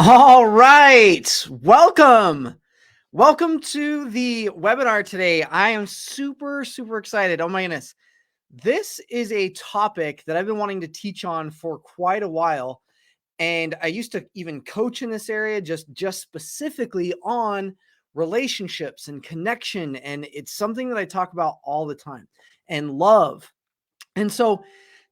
All right. Welcome. Welcome to the webinar today. I am super excited. Oh my goodness. This is a topic that I've been wanting to teach on for quite a while. And I used to even coach in this area, just specifically on relationships and connection. And it's something that I talk about all the time, and love. And so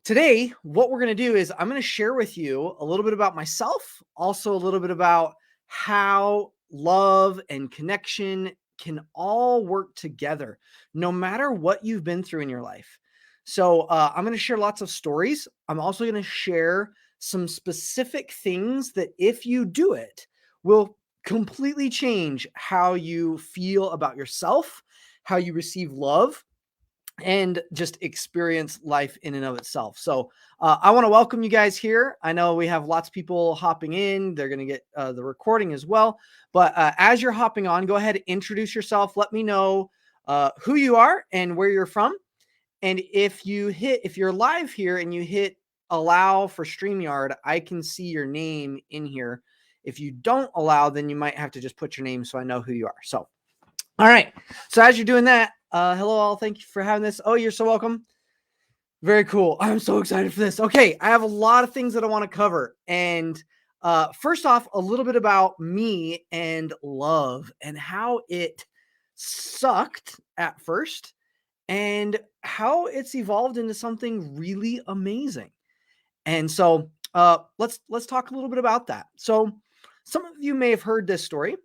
today, what we're going to do is I'm going to share with you a little bit about myself, also a little bit about how love and connection can all work together, no matter what you've been through in your life. So I'm going to share lots of stories. I'm also going to share some specific things that if you do it, will completely change how you feel about yourself, how you receive love, and just experience life in and of itself. So I want to welcome you guys here. I know we have lots of people hopping in. They're going to get the recording as well. But as you're hopping on, go ahead and introduce yourself. Let me know who you are and where you're from. And if you're live here and you hit allow for StreamYard, I can see your name in here. If you don't allow, then you might have to just put your name so I know who you are. So, all right. So as you're doing that, hello all. Thank you for having this. Oh, you're so welcome. Very cool. I'm so excited for this. Okay, I have a lot of things that I want to cover. And first off, a little bit about me and love and how it sucked at first and how it's evolved into something really amazing. And so let's talk a little bit about that. So some of you may have heard this story,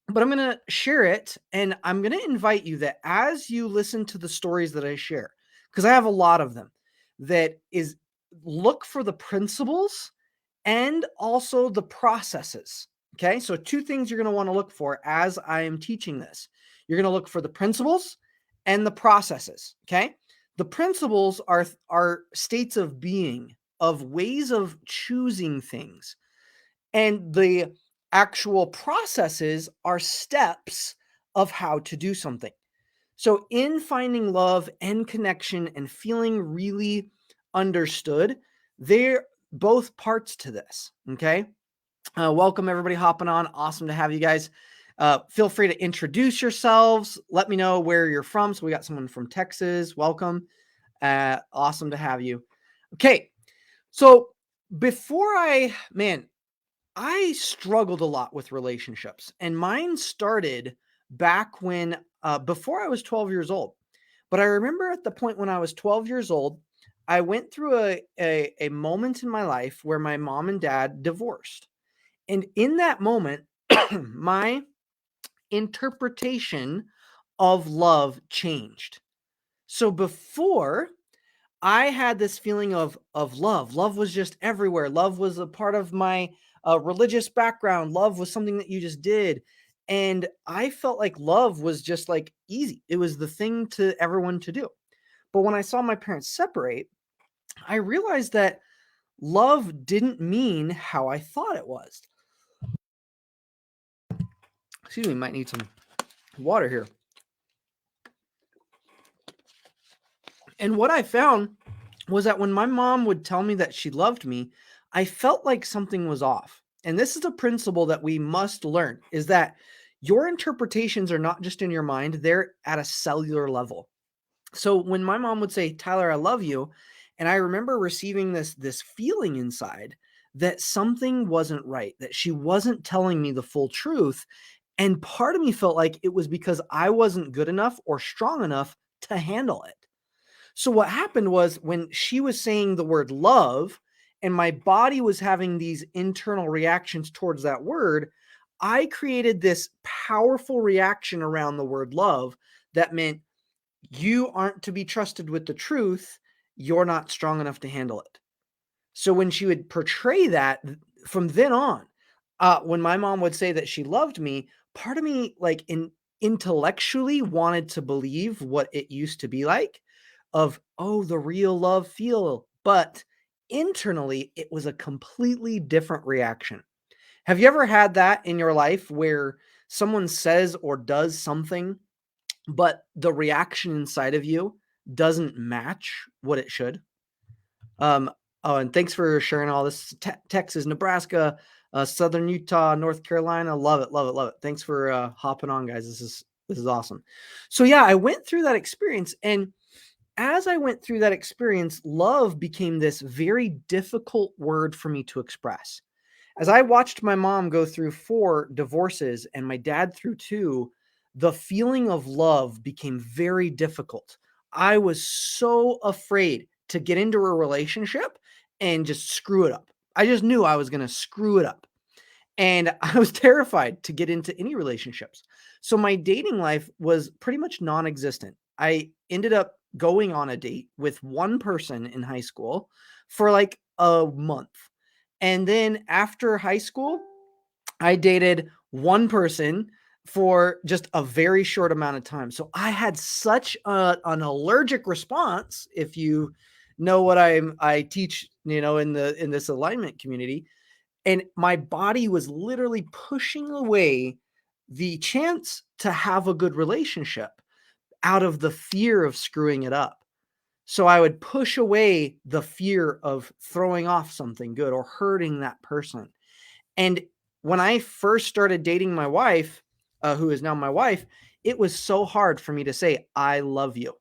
but I'm going to share it, and I'm going to invite you that as you listen to the stories that I share, because I have a lot of them, that is look for the principles and also the processes. Okay, so two things you're going to want to look for as I am teaching this. You're going to look for the principles and the processes. Okay, the principles are states of being, of ways of choosing things, and the actual processes are steps of how to do something. So, in finding love and connection and feeling really understood, they're both parts to this. Okay. Welcome, everybody hopping on. Awesome to have you guys. Feel free to introduce yourselves. Let me know where you're from. So, we got someone from Texas. Welcome. Awesome to have you. Okay. So, before I struggled a lot with relationships, and mine started back when, before I was 12 years old. But I remember at the point when I was 12 years old, I went through a moment in my life where my mom and dad divorced. And in that moment, my interpretation of love changed. So before, I had this feeling of love. Love was just everywhere. Love was a part of my religious background. Love was something that you just did, and I felt like love was just like easy. It was the thing to everyone to do. But when I saw my parents separate, I realized that love didn't mean how I thought it was. Excuse me, might need some water here. And what I found was that when my mom would tell me that she loved me, I felt like something was off. And this is a principle that we must learn, is that your interpretations are not just in your mind, they're at a cellular level. So when my mom would say, "Tyler, I love you," and I remember receiving this feeling inside that something wasn't right, that she wasn't telling me the full truth, and part of me felt like it was because I wasn't good enough or strong enough to handle it. So what happened was when she was saying the word love and my body was having these internal reactions towards that word, I created this powerful reaction around the word love that meant you aren't to be trusted with the truth. You're not strong enough to handle it. So when she would portray that from then on, when my mom would say that she loved me, part of me intellectually wanted to believe what it used to be like of, oh, the real love feel. But internally, it was a completely different reaction. Have you ever had that in your life where someone says or does something, but the reaction inside of you doesn't match what it should? Oh, and thanks for sharing all this. Texas, Nebraska, Southern Utah, North Carolina. Love it, love it, love it. Thanks for hopping on, guys. This is awesome. So yeah, I went through that experience, and as I went through that experience, love became this very difficult word for me to express. As I watched my mom go through 4 divorces and my dad through 2, the feeling of love became very difficult. I was so afraid to get into a relationship and just screw it up. I just knew I was going to screw it up. And I was terrified to get into any relationships. So my dating life was pretty much non-existent. I ended up going on a date with one person in high school for like a month. And then after high school, I dated one person for just a very short amount of time. So I had such an allergic response. If you know what I teach, in this alignment community, and my body was literally pushing away the chance to have a good relationship out of the fear of screwing it up. So I would push away the fear of throwing off something good or hurting that person. And when I first started dating my wife, who is now my wife, it was so hard for me to say, I love you,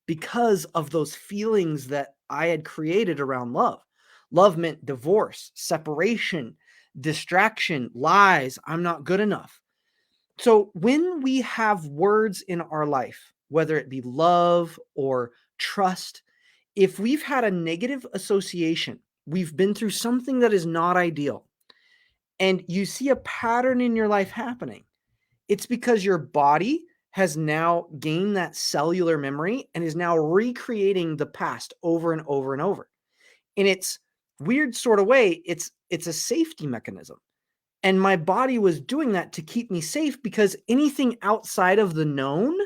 because of those feelings that I had created around love. Love meant divorce, separation, distraction, lies. I'm not good enough. So when we have words in our life, whether it be love or trust, if we've had a negative association, we've been through something that is not ideal, and you see a pattern in your life happening, it's because your body has now gained that cellular memory and is now recreating the past over and over and over. In its weird sort of way, it's a safety mechanism. And my body was doing that to keep me safe, because anything outside of the known,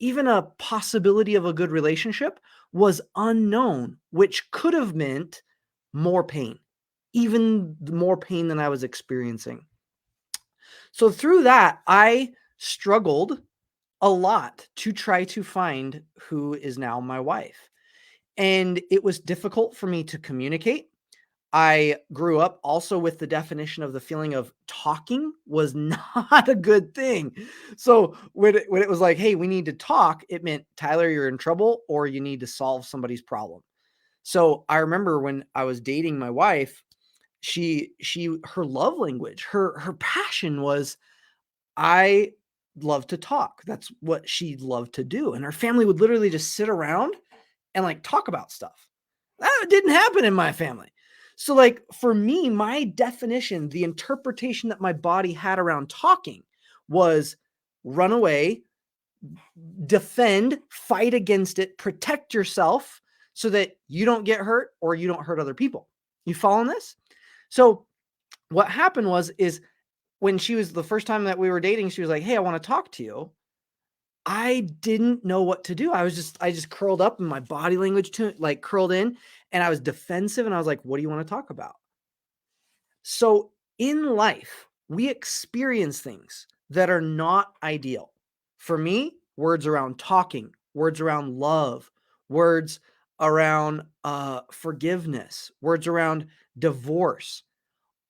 even a possibility of a good relationship, was unknown, which could have meant more pain, even more pain than I was experiencing. So through that, I struggled a lot to try to find who is now my wife. And it was difficult for me to communicate. I grew up also with the definition of the feeling of talking was not a good thing. So when it was like, hey, we need to talk, it meant, Tyler, you're in trouble or you need to solve somebody's problem. So I remember when I was dating my wife, her love language, her passion was, I love to talk. That's what she loved to do. And her family would literally just sit around and like talk about stuff. That didn't happen in my family. So, like, for me, my definition, the interpretation that my body had around talking was run away, defend, fight against it, protect yourself so that you don't get hurt or you don't hurt other people. You following this? So, what happened is when she was the first time that we were dating, she was like, hey, I want to talk to you. I didn't know what to do. I just curled up, and my body language like curled in, and I was defensive, and I was like, what do you want to talk about? So in life, we experience things that are not ideal. For me, words around talking, words around love, words around forgiveness, words around divorce,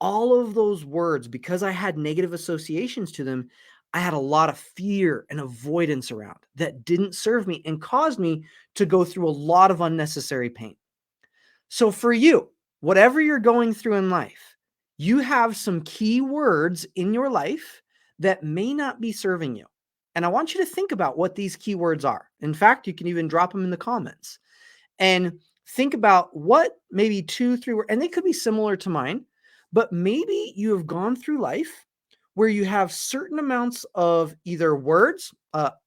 all of those words, because I had negative associations to them, I had a lot of fear and avoidance around that didn't serve me and caused me to go through a lot of unnecessary pain. So for you, whatever you're going through in life, you have some key words in your life that may not be serving you. And I want you to think about what these key words are. In fact, you can even drop them in the comments and think about what maybe 2, 3 words, and they could be similar to mine, but maybe you have gone through life where you have certain amounts of either words,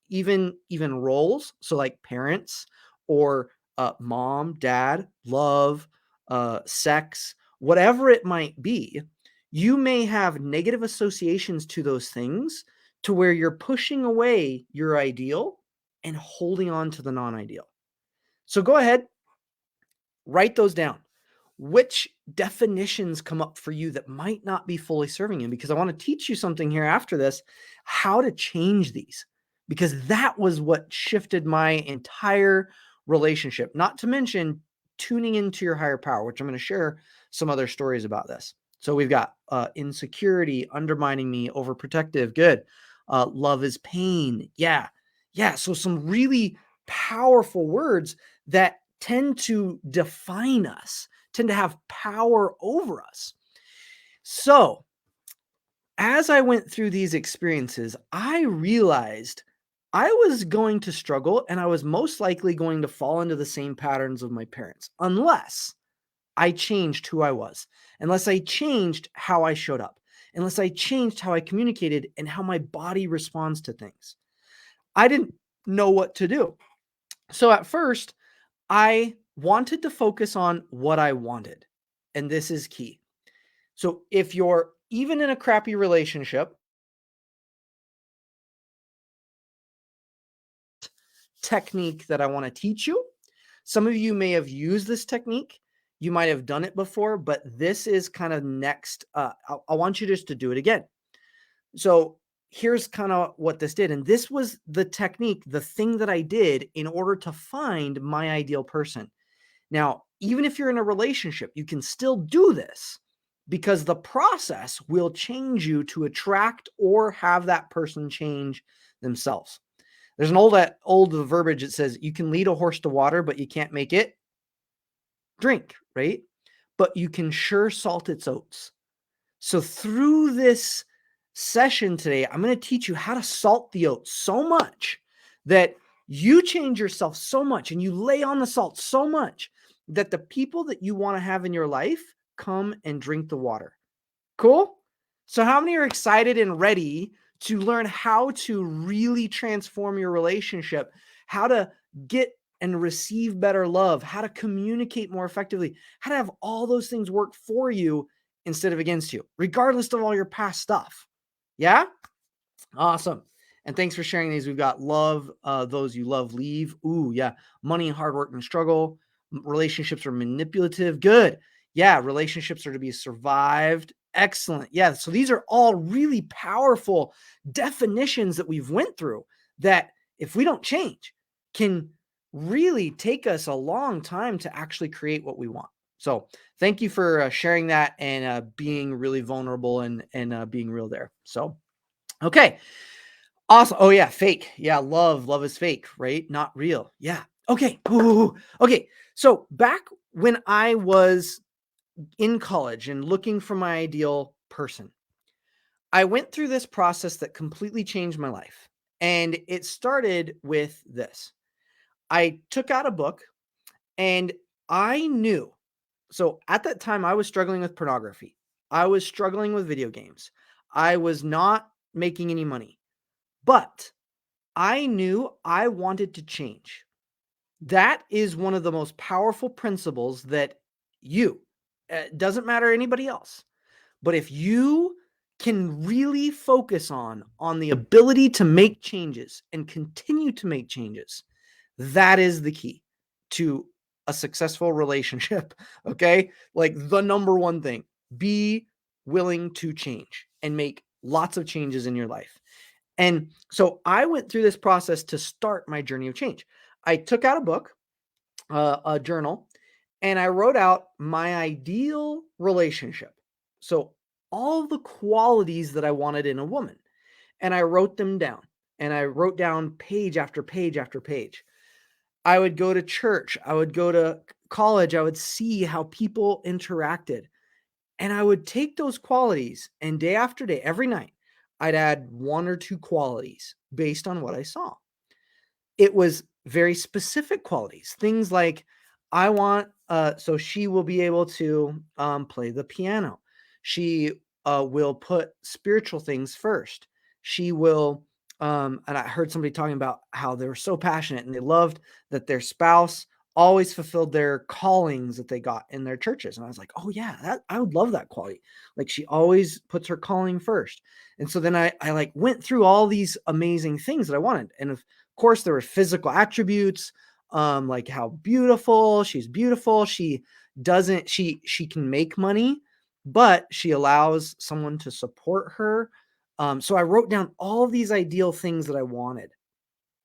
even roles, so like parents or mom, dad, love, sex, whatever it might be. You may have negative associations to those things to where you're pushing away your ideal and holding on to the non-ideal. So go ahead, write those down. Which definitions come up for you that might not be fully serving you? Because I want to teach you something here after this, how to change these, because that was what shifted my entire relationship, not to mention tuning into your higher power, which I'm going to share some other stories about this. So we've got insecurity, undermining me, overprotective. Good. Love is pain. Yeah. Yeah. So some really powerful words that tend to define us, tend to have power over us. So as I went through these experiences, I realized I was going to struggle and I was most likely going to fall into the same patterns of my parents unless I changed who I was, unless I changed how I showed up, unless I changed how I communicated and how my body responds to things. I didn't know what to do. So at first, I wanted to focus on what I wanted. And this is key. So if you're even in a crappy relationship, technique that I want to teach you. Some of you may have used this technique. You might have done it before, but this is kind of next. I want you just to do it again. So here's kind of what this did. And this was the technique, the thing that I did in order to find my ideal person. Now, even if you're in a relationship, you can still do this because the process will change you to attract or have that person change themselves. There's an old verbiage that says you can lead a horse to water, but you can't make it drink, right? But you can sure salt its oats. So through this session today, I'm going to teach you how to salt the oats so much that you change yourself so much and you lay on the salt so much that the people that you want to have in your life come and drink the water. Cool? So how many are excited and ready to learn how to really transform your relationship, how to get and receive better love, how to communicate more effectively, how to have all those things work for you instead of against you, regardless of all your past stuff? Yeah? Awesome. And thanks for sharing these. We've got love, those you love leave. Ooh, yeah. Money and hard work and struggle. Relationships are manipulative. Good. Yeah. Relationships are to be survived. Excellent. Yeah. So these are all really powerful definitions that we've went through that if we don't change can really take us a long time to actually create what we want. So thank you for sharing that and being really vulnerable and being real there. So, okay. Awesome. Oh yeah, fake. Yeah, love is fake, right? Not real. Yeah. Okay. Ooh. Okay. So back when I was in college and looking for my ideal person, I went through this process that completely changed my life. And it started with this. I took out a book and I knew. So at that time, I was struggling with pornography. I was struggling with video games. I was not making any money. But I knew I wanted to change. That is one of the most powerful principles that you, doesn't matter anybody else, but if you can really focus on the ability to make changes and continue to make changes, that is the key to a successful relationship. Okay. Like the number one thing, be willing to change and make lots of changes in your life. And so I went through this process to start my journey of change. I took out a book, a journal, and I wrote out my ideal relationship. So all the qualities that I wanted in a woman, and I wrote them down. And I wrote down page after page after page. I would go to church, I would go to college, I would see how people interacted. And I would take those qualities and day after day, every night, I'd add one or two qualities based on what I saw. It was very specific qualities, things like I want, so she will be able to play the piano. She will put spiritual things first. She will, and I heard somebody talking about how they were so passionate and they loved that their spouse always fulfilled their callings that they got in their churches. And I was like, oh yeah, that I would love that quality. Like she always puts her calling first. And so then I like went through all these amazing things that I wanted. And of course, there were physical attributes, like how beautiful she's beautiful. She doesn't, she can make money, but she allows someone to support her. So I wrote down all of these ideal things that I wanted,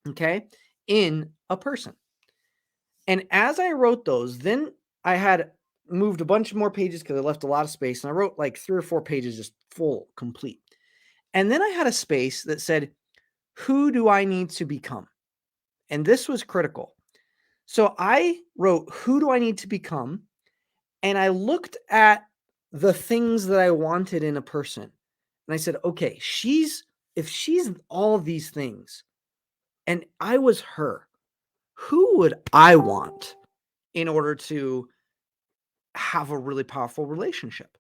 okay, in a person. And as I wrote those, then I had moved a bunch more pages because I left a lot of space, and I wrote like 3 or 4 pages just full, complete. And then I had a space that said, "Who do I need to become?" And this was critical. So I wrote, "Who do I need to become?" And I looked at the things that I wanted in a person. And I said, "Okay, if she's all these things and I was her, who would I want in order to have a really powerful relationship?"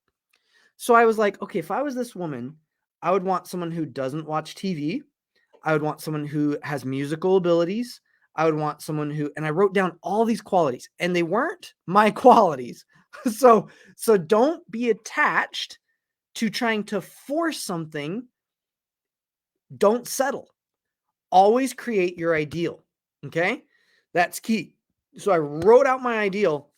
So I was like, "Okay, if I was this woman, I would want someone who doesn't watch TV. I would want someone who has musical abilities. I would want someone who," and I wrote down all these qualities, and they weren't my qualities. So so don't be attached to trying to force something. Don't settle. Always create your ideal. Okay? That's key. So I wrote out my ideal,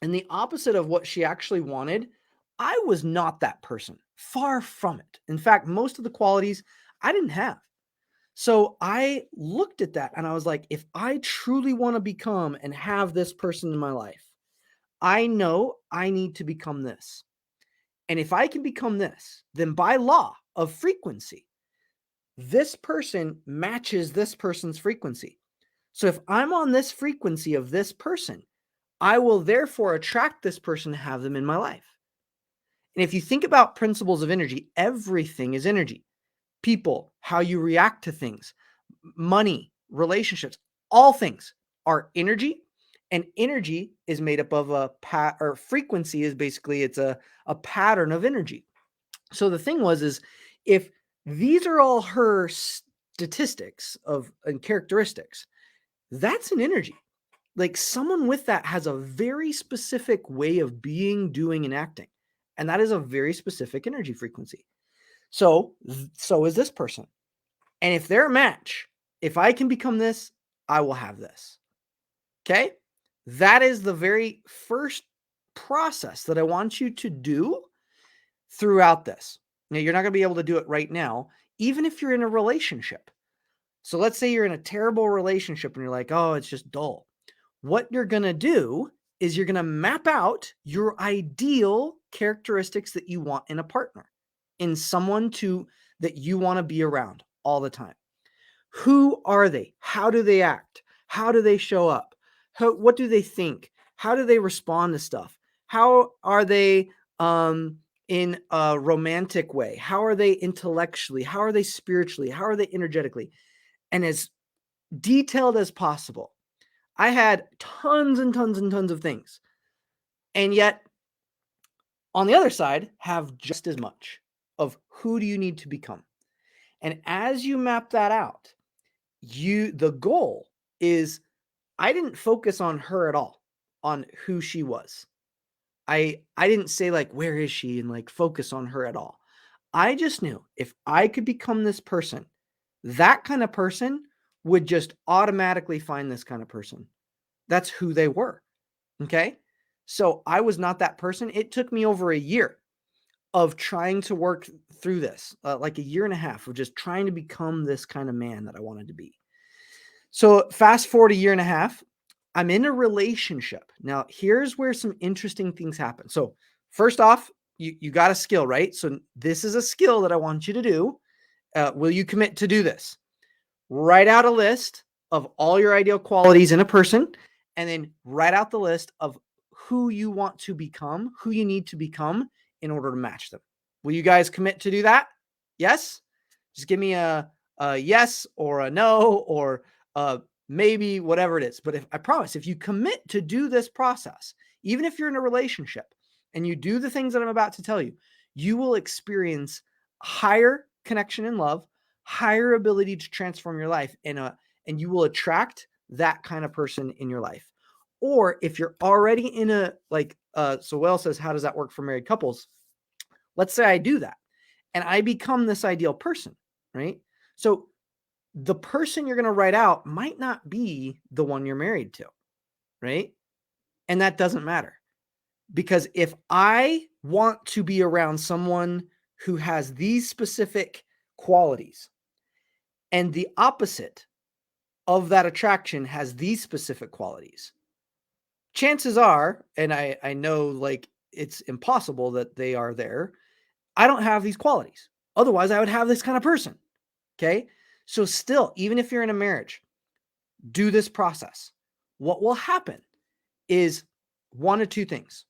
and the opposite of what she actually wanted, I was not that person. Far from it. In fact, most of the qualities I didn't have. So I looked at that and I was like, if I truly want to become and have this person in my life, I know I need to become this. And if I can become this, then by law of frequency, this person matches this person's frequency. So if I'm on this frequency of this person, I will therefore attract this person to have them in my life. And if you think about principles of energy, everything is energy. People, how you react to things, money, relationships, all things are energy. And energy is made up of or frequency is basically a pattern of energy. So the thing is if these are all her statistics of and characteristics, that's an energy. Like someone with that has a very specific way of being, doing, and acting. And that is a very specific energy frequency. So is this person. And if they're a match, if I can become this, I will have this. Okay? That is the very first process that I want you to do throughout this. Now, you're not going to be able to do it right now, even if you're in a relationship. So let's say you're in a terrible relationship and you're like, oh, it's just dull. What you're going to do is you're going to map out your ideal characteristics that you want in a partner, in someone that you want to be around all the time. Who are they? How do they act? How do they show up? What do they think? How do they respond to stuff? How are they in a romantic way? How are they intellectually? How are they spiritually? How are they energetically? And as detailed as possible. I had tons and tons and tons of things. And yet, on the other side, have just as much of who do you need to become. And as you map that out, the goal is I didn't focus on her at all, on who she was. I didn't say like where is she and like focus on her at all. I just knew if I could become this person, that kind of person would just automatically find this kind of person. That's who they were. Okay? So I was not that person. It took me over a year of trying to work through this, like a year and a half of just trying to become this kind of man that I wanted to be. So fast forward a year and a half, I'm in a relationship. Now, here's where some interesting things happen. So first off, you got a skill, right? So this is a skill that I want you to do. Will you commit to do this? Write out a list of all your ideal qualities in a person, and then write out the list of who you want to become, who you need to become in order to match them. Will you guys commit to do that? Yes? Just give me a yes or a no or maybe, whatever it is. But I promise, if you commit to do this process, even if you're in a relationship and you do the things that I'm about to tell you, you will experience higher connection and love, higher ability to transform your life, and you will attract that kind of person in your life. Or if you're already in a so Will says, how does that work for married couples? Let's say I do that and I become this ideal person, right? So the person you're going to write out might not be the one you're married to, right? And that doesn't matter, because if I want to be around someone who has these specific qualities and the opposite of that attraction has these specific qualities, chances are, and I know like it's impossible that they are there, I don't have these qualities. Otherwise, I would have this kind of person. Okay. So, still, even if you're in a marriage, do this process. What will happen is one of two things.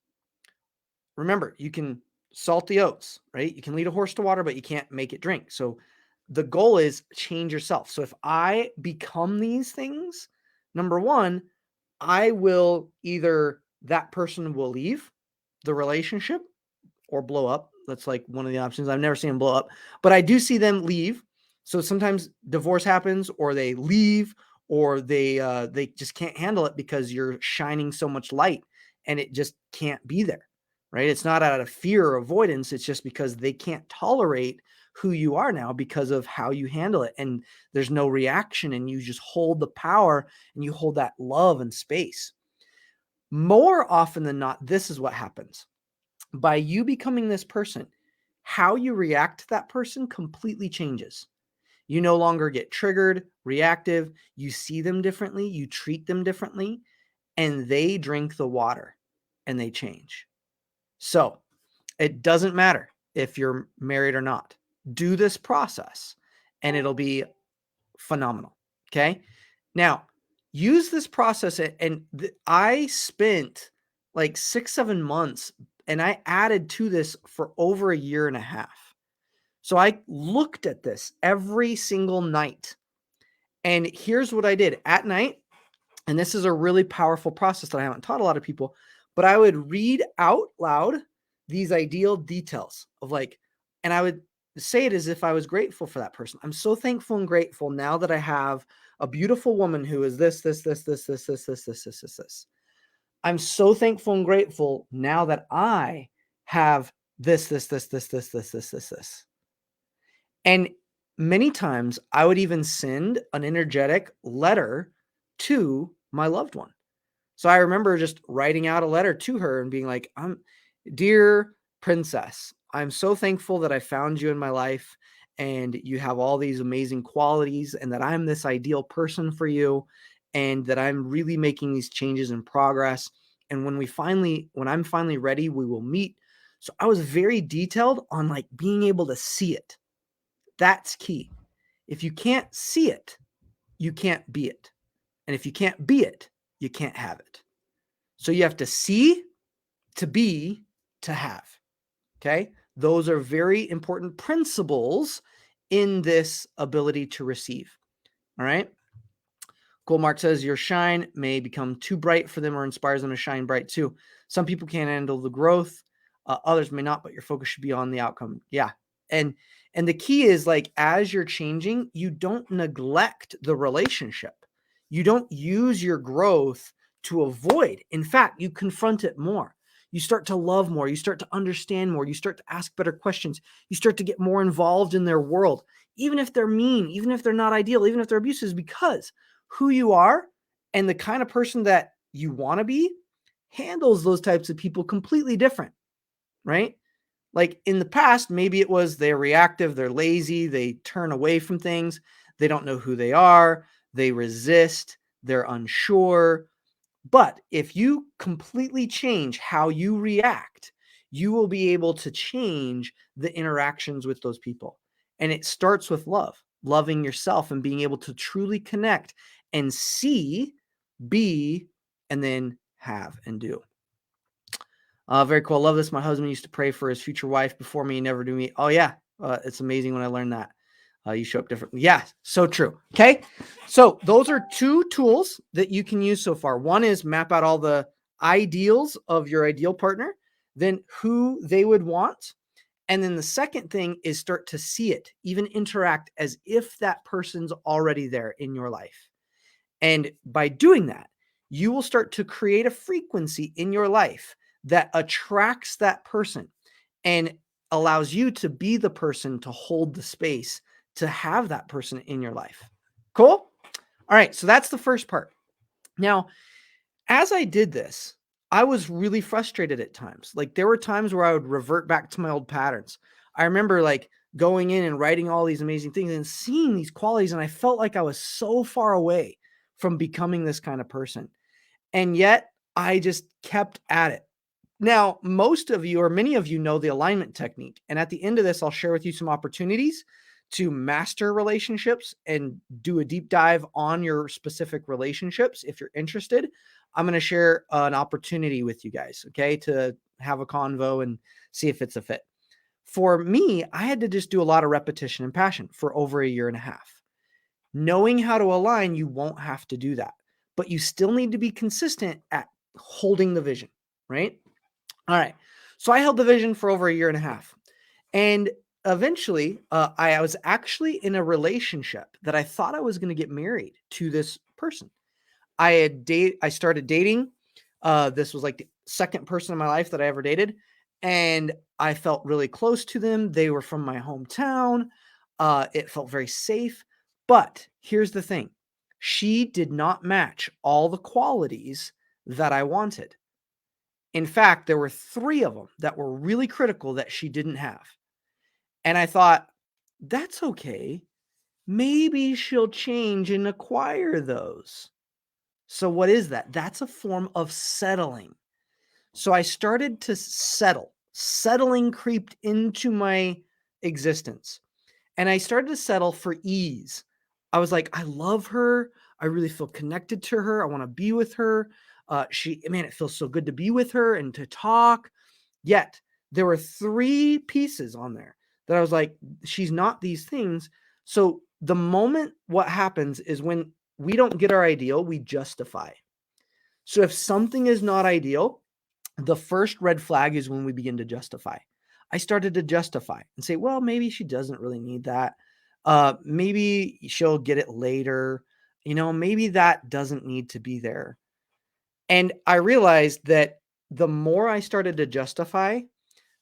Remember, you can salt the oats, right? You can lead a horse to water, but you can't make it drink. So, the goal is change yourself. So, if I become these things, number one, I will either that person will leave the relationship or blow up. That's like one of the options. I've never seen them blow up, but I do see them leave. So sometimes divorce happens, or they leave, or they just can't handle it because you're shining so much light, and it just can't be there, right? It's not out of fear or avoidance. It's just because they can't tolerate who you are now because of how you handle it, and there's no reaction, and you just hold the power and you hold that love and space. More often than not, this is what happens by you becoming this person. How you react to that person completely changes. You no longer get triggered, reactive. You see them differently, you treat them differently, and they drink the water and they change. So it doesn't matter if you're married or not. Do this process and it'll be phenomenal. Okay. Now, use this process. And I spent like 6, 7 months and I added to this for over a year and a half. So I looked at this every single night. And here's what I did at night. And this is a really powerful process that I haven't taught a lot of people, but I would read out loud these ideal details of like, and I would say it as if I was grateful for that person. I'm so thankful and grateful now that I have a beautiful woman who is this. I'm so thankful and grateful now that I have this. And many times I would even send an energetic letter to my loved one. So I remember just writing out a letter to her and being like, dear princess, I'm so thankful that I found you in my life and you have all these amazing qualities and that I'm this ideal person for you and that I'm really making these changes in progress. And when I'm finally ready, we will meet. So I was very detailed on like being able to see it. That's key. If you can't see it, you can't be it. And if you can't be it, you can't have it. So you have to see, to be, to have. Okay. Those are very important principles in this ability to receive. All right. Goldmark says your shine may become too bright for them or inspires them to shine bright too. Some people can't handle the growth, others may not, but your focus should be on the outcome. Yeah. And the key is like as you're changing, you don't neglect the relationship. You don't use your growth to avoid. In fact, you confront it more. You start to love more. You start to understand more. You start to ask better questions. You start to get more involved in their world, even if they're mean, even if they're not ideal, even if they're abusive, because who you are and the kind of person that you want to be handles those types of people completely different, right? Like in the past, maybe it was they're reactive, they're lazy, they turn away from things, they don't know who they are, they resist, they're unsure. But if you completely change how you react, you will be able to change the interactions with those people. And it starts with love, loving yourself and being able to truly connect and see, be, and then have and do. Very cool. Love this. My husband used to pray for his future wife before me. He never do me. Oh, yeah. It's amazing when I learned that. You show up differently. Yeah, so true. Okay. So those are two tools that you can use so far. One is map out all the ideals of your ideal partner, then who they would want. And then the second thing is start to see it, even interact as if that person's already there in your life. And by doing that, you will start to create a frequency in your life that attracts that person and allows you to be the person to hold the space to have that person in your life. Cool? All right. So that's the first part. Now, as I did this, I was really frustrated at times. Like there were times where I would revert back to my old patterns. I remember like going in and writing all these amazing things and seeing these qualities. And I felt like I was so far away from becoming this kind of person. And yet I just kept at it. Now, most of you or many of you know the alignment technique. And at the end of this, I'll share with you some opportunities to master relationships and do a deep dive on your specific relationships. If you're interested, I'm going to share an opportunity with you guys, okay, to have a convo and see if it's a fit. For me, I had to just do a lot of repetition and passion for over a year and a half. Knowing how to align, you won't have to do that, but you still need to be consistent at holding the vision, right? All right. So I held the vision for over a year and a half. And eventually, I was actually in a relationship that I thought I was going to get married to this person. I started dating. This was like the second person in my life that I ever dated. And I felt really close to them. They were from my hometown. It felt very safe. But here's the thing. She did not match all the qualities that I wanted. In fact, there were 3 of them that were really critical that she didn't have. And I thought, "That's okay. Maybe she'll change and acquire those." So what is that? That's a form of settling. So I started to settle. Settling creeped into my existence. And I started to settle for ease. I was like, I love her. I really feel connected to her. I want to be with her. Man, it feels so good to be with her and to talk. Yet there were 3 pieces on there that I was like, she's not these things. So the moment what happens is when we don't get our ideal, we justify. So if something is not ideal, the first red flag is when we begin to justify. I started to justify and say, well, maybe she doesn't really need that. Maybe she'll get it later. Maybe that doesn't need to be there. And I realized that the more I started to justify,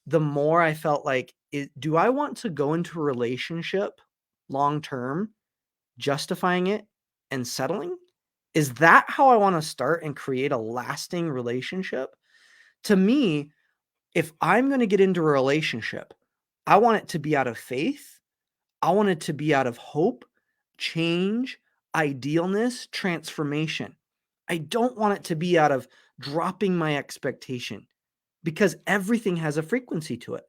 the more I felt like, do I want to go into a relationship long term, justifying it and settling? Is that how I want to start and create a lasting relationship? To me, if I'm going to get into a relationship, I want it to be out of faith. I want it to be out of hope, change, idealness, transformation. I don't want it to be out of dropping my expectation because everything has a frequency to it.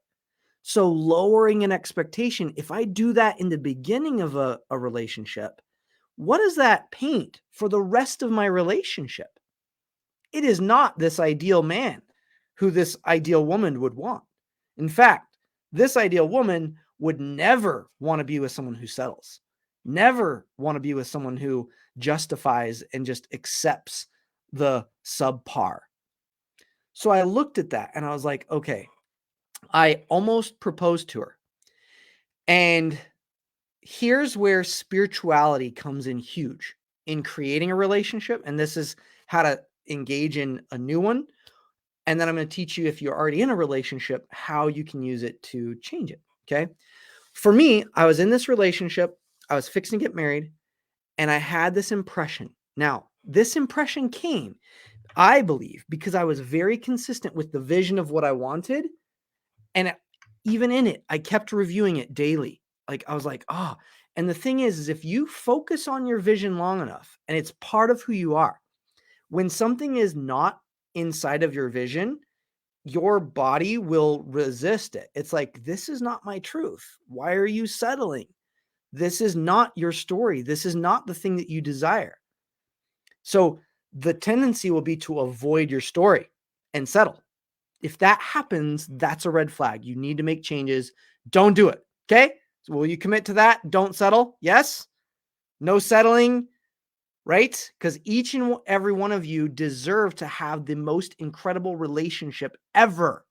So lowering an expectation, if I do that in the beginning of a relationship, what does that paint for the rest of my relationship? It is not this ideal man who this ideal woman would want. In fact, this ideal woman would never want to be with someone who settles, never want to be with someone who justifies and just accepts the subpar. So I looked at that and I was like, okay, I almost proposed to her. And here's where spirituality comes in huge in creating a relationship. And this is how to engage in a new one. And then I'm going to teach you, if you're already in a relationship, how you can use it to change it. Okay. For me, I was in this relationship. I was fixing to get married and I had this impression. Now, this impression came, I believe, because I was very consistent with the vision of what I wanted. And even in it, I kept reviewing it daily. Like I was like, oh, and the thing is if you focus on your vision long enough and it's part of who you are, when something is not inside of your vision, your body will resist it. It's like, this is not my truth. Why are you settling? This is not your story. This is not the thing that you desire. So the tendency will be to avoid your story and settle. If that happens, that's a red flag. You need to make changes. Don't do it. Okay. So will you commit to that? Don't settle. Yes. No settling. Right? Because each and every one of you deserve to have the most incredible relationship ever.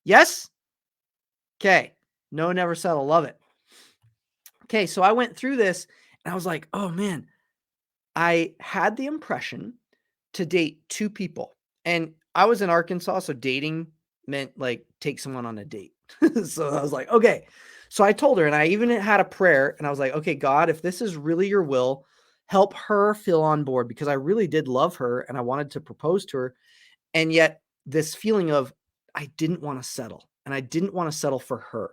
Yes? Okay. No, never settle. Love it. Okay. So I went through this and I was like, oh man, I had the impression to date 2 people. And I was in Arkansas, so dating meant like take someone on a date. So I was like, okay. So I told her, and I even had a prayer, and I was like, okay, God, if this is really your will, help her feel on board because I really did love her and I wanted to propose to her. And yet this feeling of I didn't want to settle and I didn't want to settle for her,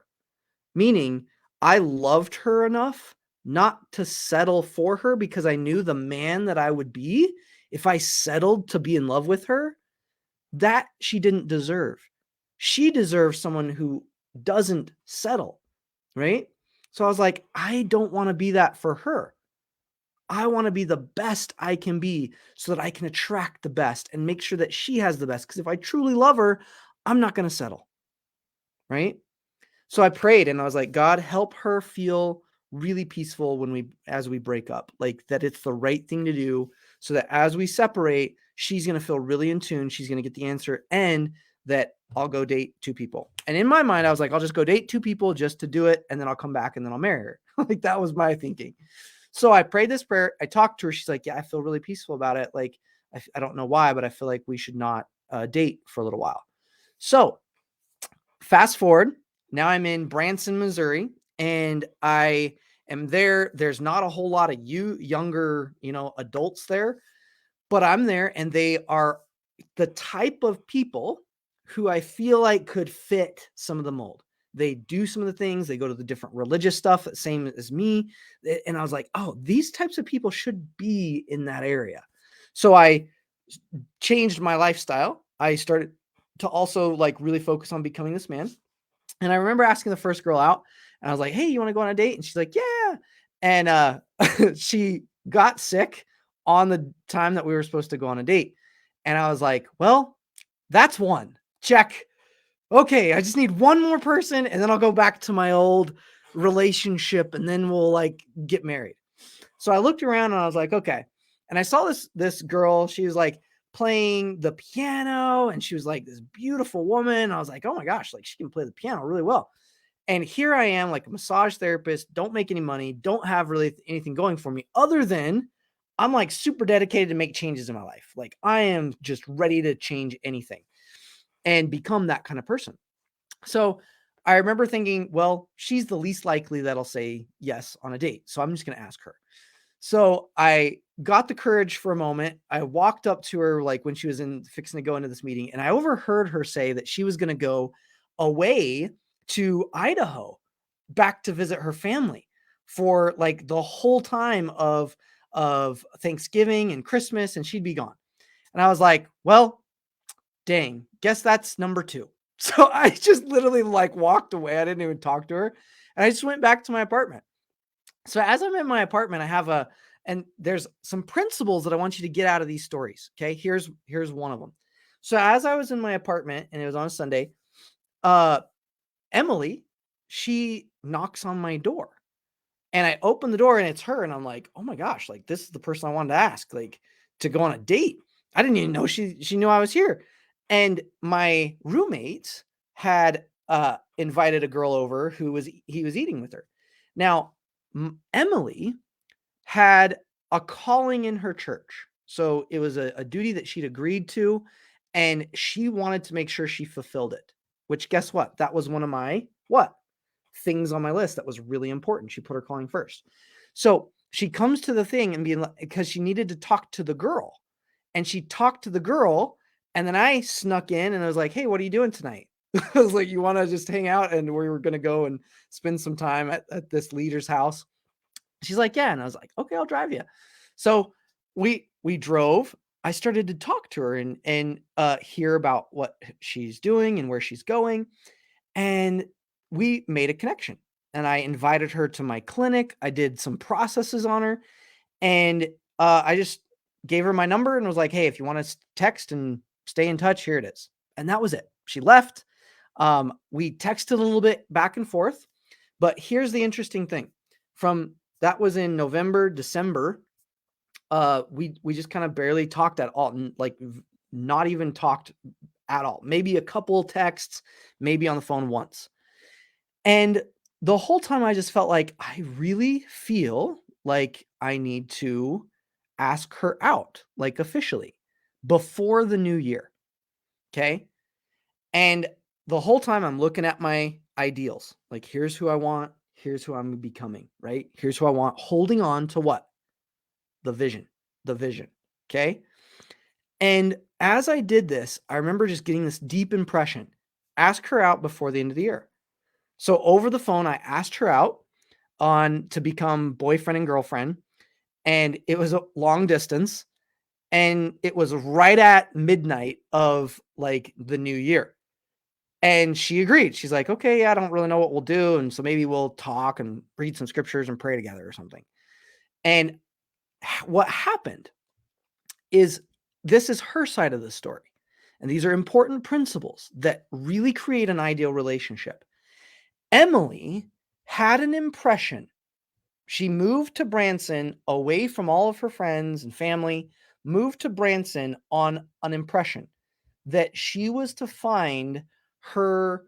meaning I loved her enough not to settle for her because I knew the man that I would be if I settled to be in love with her, That she didn't deserve. She deserves someone who doesn't settle, right? So I was like, I don't want to be that for her. I want to be the best I can be so that I can attract the best and make sure that she has the best. Because if I truly love her, I'm not going to settle, right? So I prayed and I was like, God, help her feel really peaceful as we break up, like that it's the right thing to do so that as we separate, she's going to feel really in tune. She's going to get the answer and that I'll go date two people. And in my mind, I was like, I'll just go date two people just to do it. And then I'll come back and then I'll marry her. Like that was my thinking. So I prayed this prayer. I talked to her. She's like, yeah, I feel really peaceful about it. Like, I don't know why, but I feel like we should not date for a little while. So fast forward, now I'm in Branson, Missouri, and I am there. There's not a whole lot of younger, adults there, but I'm there and they are the type of people who I feel like could fit some of the mold. They do some of the things, they go to the different religious stuff, same as me. And I was like, oh, these types of people should be in that area. So I changed my lifestyle. I started to also like really focus on becoming this man. And I remember asking the first girl out and I was like, hey, you want to go on a date? And she's like, yeah. And she got sick on the time that we were supposed to go on a date. And I was like, well, that's one. Check. Okay, I just need one more person and then I'll go back to my old relationship and then we'll like get married. So I looked around and I was like, okay. And I saw this girl, she was like playing the piano and she was like this beautiful woman. I was like, oh my gosh, like she can play the piano really well. And here I am, like a massage therapist, don't make any money, don't have really anything going for me other than I'm like super dedicated to make changes in my life. Like I am just ready to change anything and become that kind of person. So I remember thinking, well, she's the least likely that I'll say yes on a date. So I'm just going to ask her. So I got the courage for a moment. I walked up to her like when she was fixing to go into this meeting, and I overheard her say that she was going to go away to Idaho back to visit her family for like the whole time of Thanksgiving and Christmas, and she'd be gone. And I was like, well, dang, guess that's number two. So I just literally like walked away. I didn't even talk to her. And I just went back to my apartment. So as I'm in my apartment, and there's some principles that I want you to get out of these stories. Okay. Here's one of them. So as I was in my apartment and it was on a Sunday, uh, Emily, she knocks on my door and I open the door and it's her. And I'm like, oh my gosh, like this is the person I wanted to ask, like to go on a date. I didn't even know she knew I was here. And my roommates had invited a girl over he was eating with her. Now, Emily had a calling in her church. So it was a duty that she'd agreed to, and she wanted to make sure she fulfilled it, which guess what? That was one of my what? Things on my list that was really important. She put her calling first. So she comes to the thing and being like, because she needed to talk to the girl. And she talked to the girl, and then I snuck in and I was like, hey, what are you doing tonight? I was like, you want to just hang out? And we were going to go and spend some time at this leader's house. She's like, yeah. And I was like, okay, I'll drive you. So we drove. I started to talk to her and hear about what she's doing and where she's going. And we made a connection. And I invited her to my clinic. I did some processes on her. And I just gave her my number and was like, hey, if you want to text and stay in touch, here it is. And that was it. She left. We texted a little bit back and forth. But here's the interesting thing. That was in November, December. We just kind of barely talked at all, like not even talked at all. Maybe a couple texts, maybe on the phone once. And the whole time I just felt like I really feel like I need to ask her out, like officially, before the new year. Okay. And the whole time I'm looking at my ideals. Like, here's who I want. Here's who I'm becoming, right? Here's who I want. Holding on to what? The vision. The vision. Okay. And as I did this, I remember just getting this deep impression. Ask her out before the end of the year. So over the phone, I asked her out to become boyfriend and girlfriend. And it was a long distance. And it was right at midnight of like the new year. And she agreed. She's like, okay, yeah, I don't really know what we'll do. And so maybe we'll talk and read some scriptures and pray together or something. And what happened is this is her side of the story. And these are important principles that really create an ideal relationship. Emily had an impression. She moved to Branson away from all of her friends and family, moved to Branson on an impression that she was to find her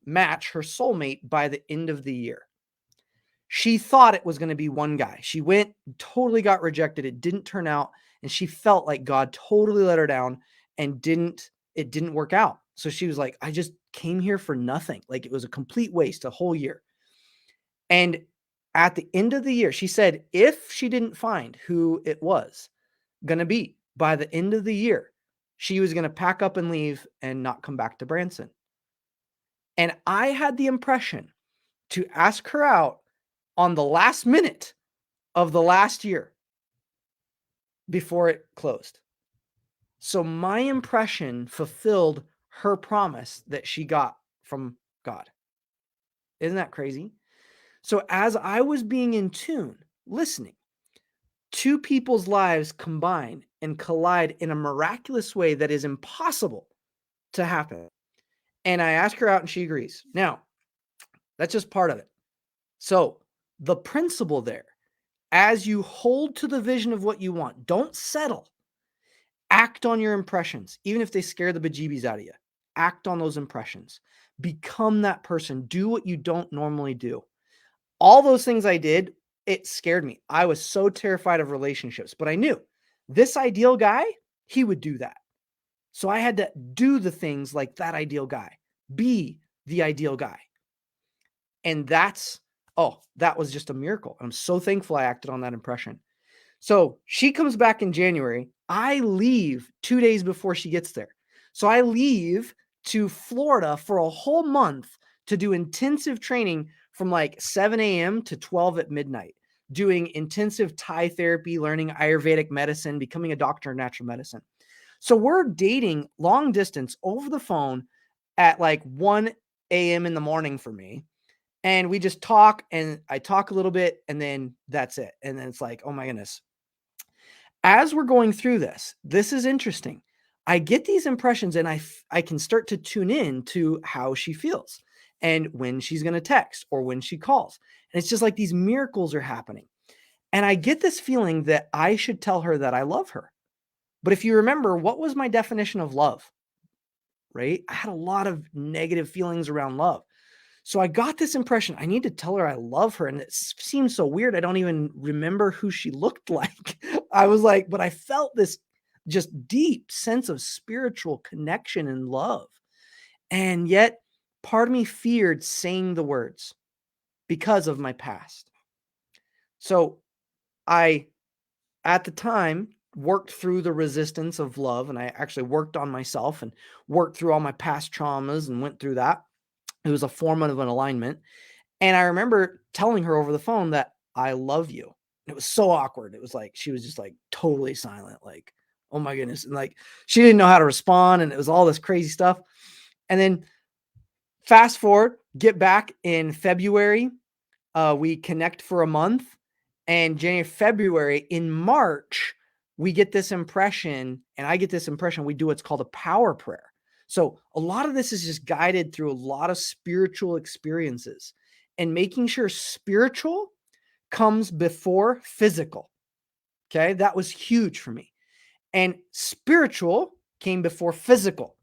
match, her soulmate, by the end of the year. She thought it was going to be one guy. She went, totally got rejected. It didn't turn out. And she felt like God totally let her down and it didn't work out. So she was like, I just came here for nothing. Like it was a complete waste, a whole year. And at the end of the year, she said, if she didn't find who it was going to be by the end of the year, she was going to pack up and leave and not come back to Branson. And I had the impression to ask her out on the last minute of the last year before it closed. So my impression fulfilled her promise that she got from God. Isn't that crazy? So as I was being in tune, listening, two people's lives combine and collide in a miraculous way that is impossible to happen. And I ask her out and she agrees. Now, that's just part of it. So the principle there, as you hold to the vision of what you want, don't settle. Act on your impressions, even if they scare the bejeebies out of you. Act on those impressions. Become that person. Do what you don't normally do. All those things I did, it scared me. I was so terrified of relationships, but I knew this ideal guy, he would do that. So I had to do the things like that ideal guy, be the ideal guy. And that was just a miracle. I'm so thankful I acted on that impression. So she comes back in January. I leave 2 days before she gets there. So I leave to Florida for a whole month to do intensive training from like 7 a.m. to 12 at midnight, doing intensive Thai therapy, learning Ayurvedic medicine, becoming a doctor of natural medicine. So we're dating long distance over the phone at like 1 a.m. in the morning for me. And we just talk and I talk a little bit and then that's it. And then it's like, oh my goodness. As we're going through this is interesting. I get these impressions and I can start to tune in to how she feels and when she's going to text or when she calls. And it's just like these miracles are happening. And I get this feeling that I should tell her that I love her. But if you remember, what was my definition of love? Right? I had a lot of negative feelings around love. So I got this impression I need to tell her I love her. And it seems so weird. I don't even remember who she looked like. I was like, but I felt this just deep sense of spiritual connection and love. And yet part of me feared saying the words because of my past. So I, at the time, worked through the resistance of love. And I actually worked on myself and worked through all my past traumas and went through that. It was a form of an alignment. And I remember telling her over the phone that I love you. It was so awkward. It was like, she was just like totally silent, like, oh my goodness. And like, she didn't know how to respond. And it was all this crazy stuff. And then fast forward, get back in February. We connect for a month and January, February. In March, we get this impression and I get this impression we do what's called a power prayer. So a lot of this is just guided through a lot of spiritual experiences and making sure spiritual comes before physical. Okay. That was huge for me. And spiritual came before physical.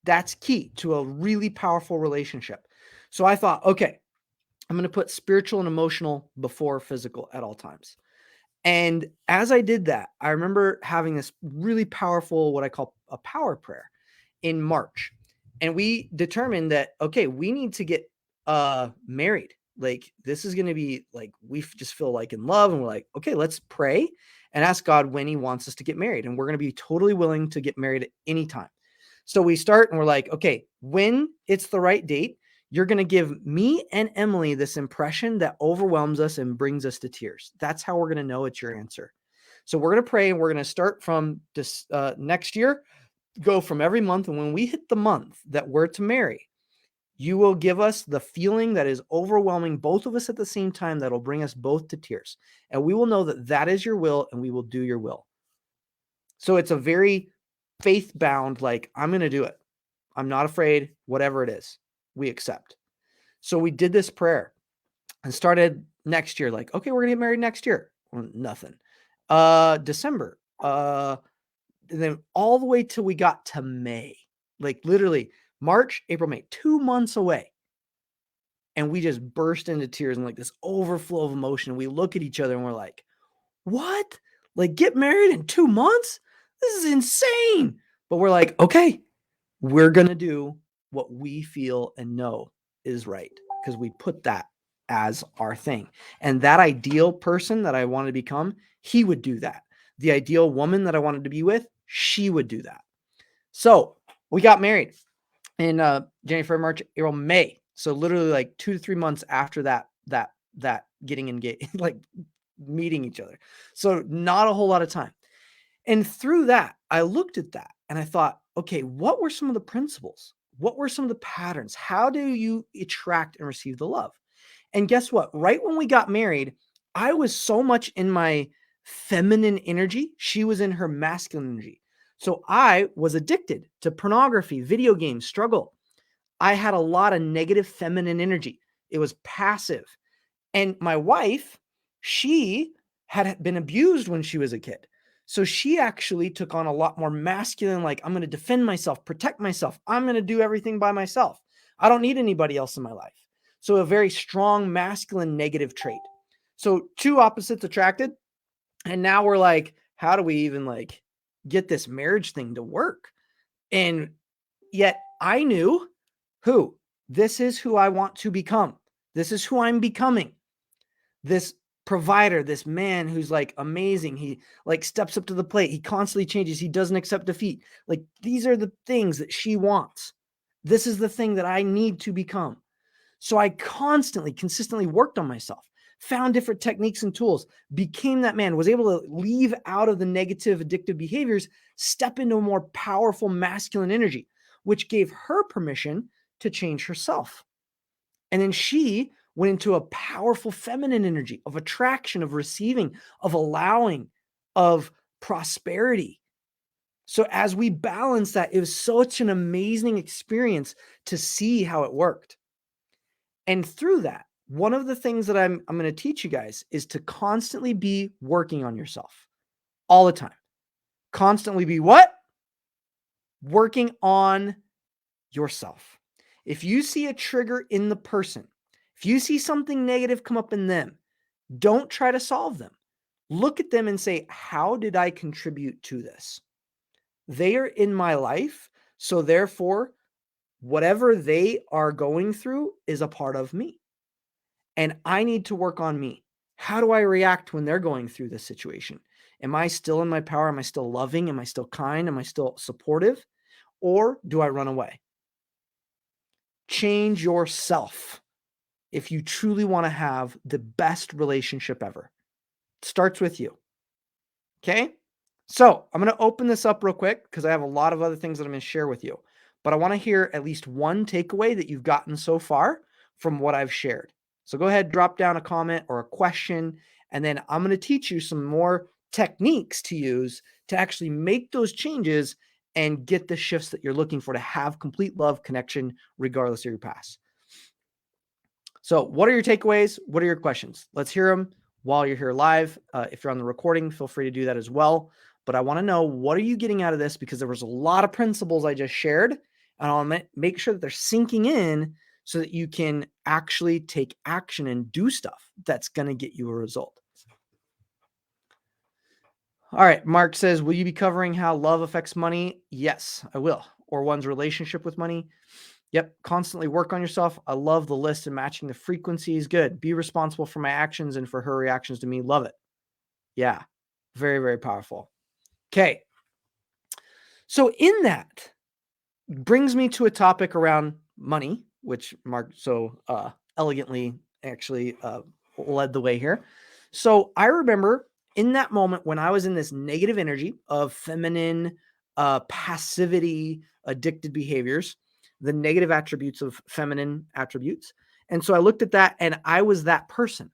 That's key to a really powerful relationship. So I thought, okay, I'm going to put spiritual and emotional before physical at all times. And as I did that, I remember having this really powerful, what I call a power prayer in March. And we determined that, okay, we need to get married. Like this is going to be like, we just feel like in love and we're like, okay, let's pray and ask God when he wants us to get married. And we're going to be totally willing to get married at any time. So we start and we're like, okay, when it's the right date, you're going to give me and Emily this impression that overwhelms us and brings us to tears. That's how we're going to know it's your answer. So we're going to pray, and we're going to start from this next year, go from every month. And when we hit the month that we're to marry, you will give us the feeling that is overwhelming both of us at the same time, that'll bring us both to tears. And we will know that that is your will, and we will do your will. So it's a very faith-bound, like, I'm going to do it. I'm not afraid, whatever it is, we accept. So we did this prayer and started next year, like, okay, we're going to get married next year. Well, nothing. December. And then all the way till we got to May, like literally March, April, May, 2 months away. And we just burst into tears and like this overflow of emotion. We look at each other and we're like, what? Like, get married in 2 months? This is insane. But we're like, okay, we're going to do what we feel and know is right, because we put that as our thing. And that ideal person that I wanted to become, he would do that. The ideal woman that I wanted to be with, she would do that. So we got married in January, February, March, April, May. So literally like 2 to 3 months after that getting engaged, like meeting each other. So not a whole lot of time. And through that, I looked at that and I thought, okay, what were some of the principles? What were some of the patterns? How do you attract and receive the love? And guess what? Right when we got married, I was so much in my feminine energy. She was in her masculine energy. So I was addicted to pornography, video games, struggle. I had a lot of negative feminine energy. It was passive. And my wife, she had been abused when she was a kid. So she actually took on a lot more masculine, like, I'm going to defend myself, protect myself. I'm going to do everything by myself. I don't need anybody else in my life. So a very strong masculine negative trait. So two opposites attracted. And now we're like, how do we even like get this marriage thing to work? And yet I knew this is who I want to become. This is who I'm becoming. This provider, this man who's like amazing. He like steps up to the plate. He constantly changes. He doesn't accept defeat. Like, these are the things that she wants. This is the thing that I need to become. So I constantly, consistently worked on myself, found different techniques and tools, became that man, was able to leave out of the negative addictive behaviors, step into a more powerful masculine energy, which gave her permission to change herself. And then she went into a powerful feminine energy of attraction, of receiving, of allowing, of prosperity. So as we balance that, it was such an amazing experience to see how it worked. And through that, one of the things that I'm going to teach you guys is to constantly be working on yourself all the time. Constantly be what? Working on yourself. If you see a trigger in the person, if you see something negative come up in them, don't try to solve them. Look at them and say, how did I contribute to this? They are in my life, so therefore, whatever they are going through is a part of me. And I need to work on me. How do I react when they're going through this situation? Am I still in my power? Am I still loving? Am I still kind? Am I still supportive? Or do I run away? Change yourself if you truly want to have the best relationship ever. It starts with you. Okay? So I'm going to open this up real quick because I have a lot of other things that I'm going to share with you. But I want to hear at least one takeaway that you've gotten so far from what I've shared. So go ahead, drop down a comment or a question, and then I'm going to teach you some more techniques to use to actually make those changes and get the shifts that you're looking for to have complete love connection regardless of your past. So what are your takeaways? What are your questions? Let's hear them while you're here live. If you're on the recording, feel free to do that as well. But I want to know, what are you getting out of this? Because there was a lot of principles I just shared, and I'll make sure that they're sinking in so that you can actually take action and do stuff that's going to get you a result. All right. Mark says, will you be covering how love affects money? Yes, I will. Or one's relationship with money. Yep. Constantly work on yourself. I love the list and matching the frequencies. Good. Be responsible for my actions and for her reactions to me. Love it. Yeah. Very, very powerful. Okay. So in that brings me to a topic around money, which Mark so elegantly actually led the way here. So I remember in that moment when I was in this negative energy of feminine passivity, addicted behaviors, the negative attributes of feminine attributes. And so I looked at that and I was that person.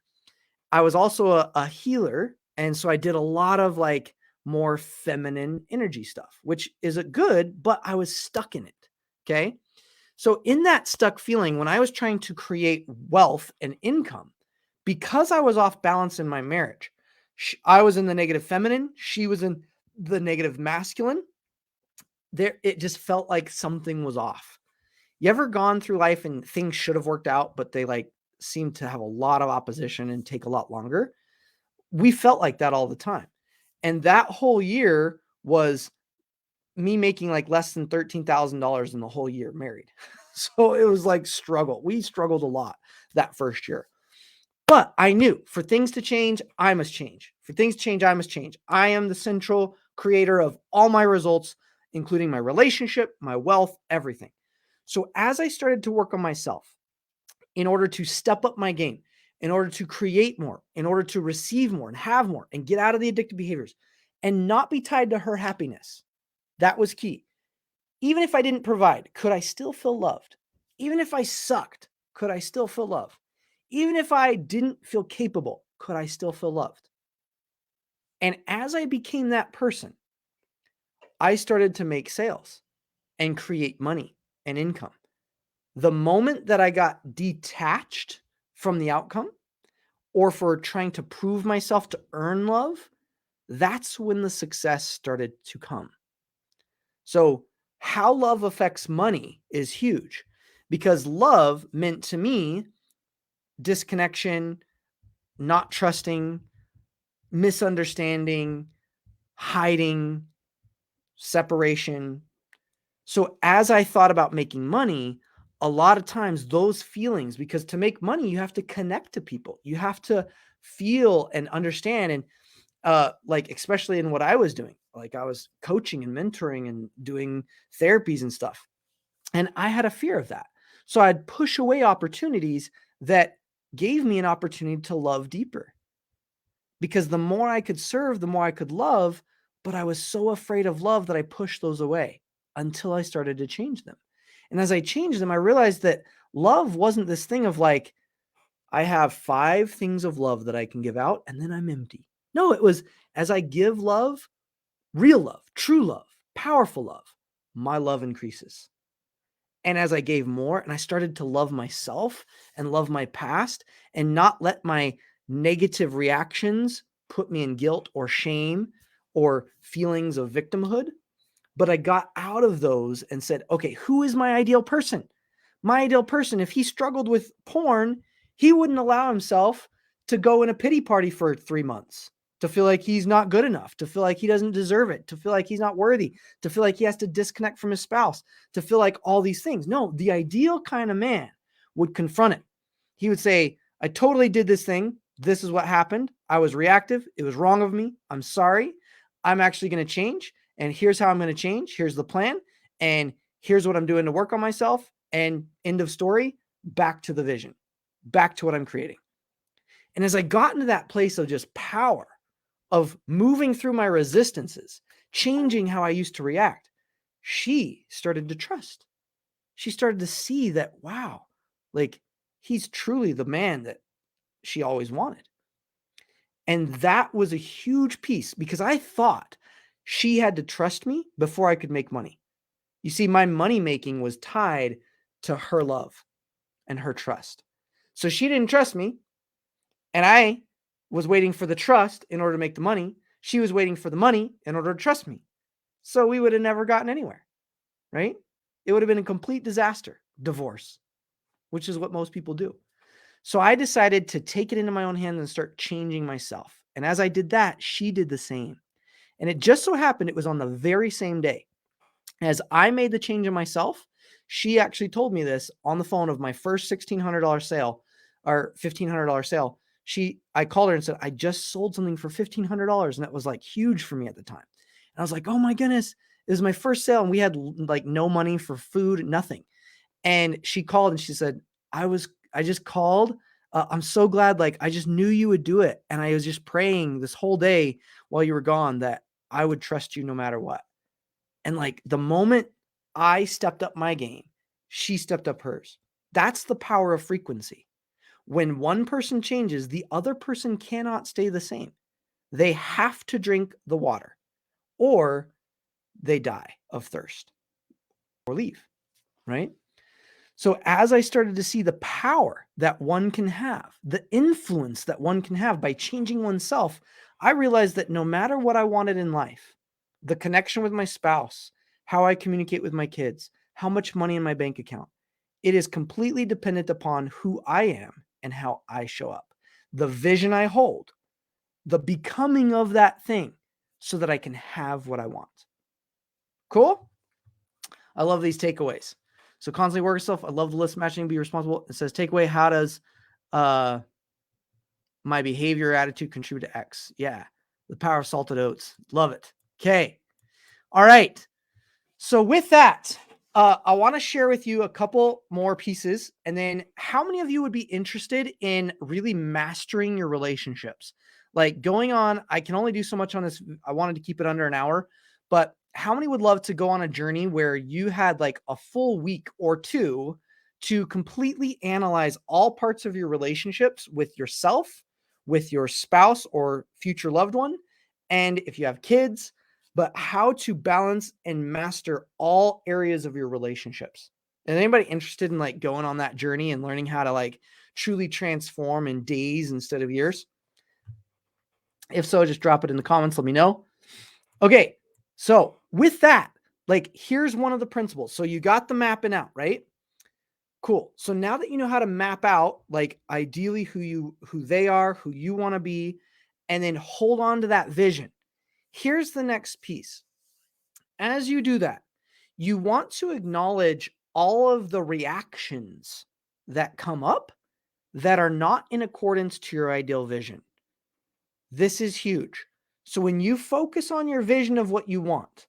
I was also a healer. And so I did a lot of like more feminine energy stuff, which is a good, but I was stuck in it. Okay. So in that stuck feeling, when I was trying to create wealth and income, because I was off balance in my marriage, I was in the negative feminine, she was in the negative masculine. There, it just felt like something was off. You ever gone through life and things should have worked out, but they like seem to have a lot of opposition and take a lot longer? We felt like that all the time. And that whole year was me making like less than $13,000 in the whole year married. So it was like struggle. We struggled a lot that first year. But I knew for things to change, I must change. For things to change, I must change. I am the central creator of all my results, including my relationship, my wealth, everything. So as I started to work on myself in order to step up my game, in order to create more, in order to receive more and have more and get out of the addictive behaviors and not be tied to her happiness, that was key. Even if I didn't provide, could I still feel loved? Even if I sucked, could I still feel love? Even if I didn't feel capable, could I still feel loved? And as I became that person, I started to make sales and create money and income. The moment that I got detached from the outcome or for trying to prove myself to earn love, that's when the success started to come. So, how love affects money is huge because love meant to me disconnection, not trusting, misunderstanding, hiding, separation. So, as I thought about making money, a lot of times those feelings, because to make money, you have to connect to people, you have to feel and understand. And like, especially in what I was doing, like I was coaching and mentoring and doing therapies and stuff. And I had a fear of that. So I'd push away opportunities that gave me an opportunity to love deeper because the more I could serve, the more I could love. But I was so afraid of love that I pushed those away until I started to change them. And as I changed them, I realized that love wasn't this thing of like, I have 5 things of love that I can give out and then I'm empty. No, it was as I give love, real love, true love, powerful love, my love increases. And as I gave more and I started to love myself and love my past and not let my negative reactions put me in guilt or shame or feelings of victimhood, but I got out of those and said, okay, who is my ideal person? My ideal person, if he struggled with porn, he wouldn't allow himself to go in a pity party for 3 months, to feel like he's not good enough, to feel like he doesn't deserve it, to feel like he's not worthy, to feel like he has to disconnect from his spouse, to feel like all these things. No, the ideal kind of man would confront it. He would say, I totally did this thing. This is what happened. I was reactive. It was wrong of me. I'm sorry. I'm actually going to change. And here's how I'm going to change. Here's the plan. And here's what I'm doing to work on myself. And end of story, back to the vision, back to what I'm creating. And as I got into that place of just power, of moving through my resistances, changing how I used to react, she started to trust. She started to see that, wow, like he's truly the man that she always wanted. And that was a huge piece because I thought she had to trust me before I could make money. You see, my money making was tied to her love and her trust. So she didn't trust me. And I was waiting for the trust in order to make the money. She was waiting for the money in order to trust me. So we would have never gotten anywhere, right? It would have been a complete disaster, divorce, which is what most people do. So I decided to take it into my own hands and start changing myself. And as I did that, she did the same. And it just so happened it was on the very same day. As I made the change in myself, she actually told me this on the phone of my first $1,600 sale or $1,500 sale. I called her and said, I just sold something for $1,500. And that was like huge for me at the time. And I was like, oh my goodness, it was my first sale. And we had like no money for food, nothing. And she called and she said, I just called. I'm so glad, like, I just knew you would do it. And I was just praying this whole day while you were gone that I would trust you no matter what. And like the moment I stepped up my game, she stepped up hers. That's the power of frequency. When one person changes, the other person cannot stay the same. They have to drink the water or they die of thirst or leave, right? So as I started to see the power that one can have, the influence that one can have by changing oneself, I realized that no matter what I wanted in life, the connection with my spouse, how I communicate with my kids, how much money in my bank account, it is completely dependent upon who I am and how I show up. The vision I hold, the becoming of that thing so that I can have what I want. Cool? I love these takeaways. So constantly work yourself. I love the list matching, be responsible. It says takeaway, how does my behavior attitude contribute to X? Yeah. The power of salted oats. Love it. Okay. All right. So with that, I want to share with you a couple more pieces. And then how many of you would be interested in really mastering your relationships? Like going on, I can only do so much on this. I wanted to keep it under an hour, but how many would love to go on a journey where you had like a full week or two to completely analyze all parts of your relationships with yourself, with your spouse or future loved one? And if you have kids, but how to balance and master all areas of your relationships. And anybody interested in like going on that journey and learning how to like truly transform in days instead of years? If so, just drop it in the comments. Let me know. Okay. So with that, like here's one of the principles. So you got the mapping out, right? Cool. So now that you know how to map out, like ideally who they are, who you want to be, and then hold on to that vision. Here's the next piece. As you do that, you want to acknowledge all of the reactions that come up that are not in accordance to your ideal vision. This is huge. So when you focus on your vision of what you want,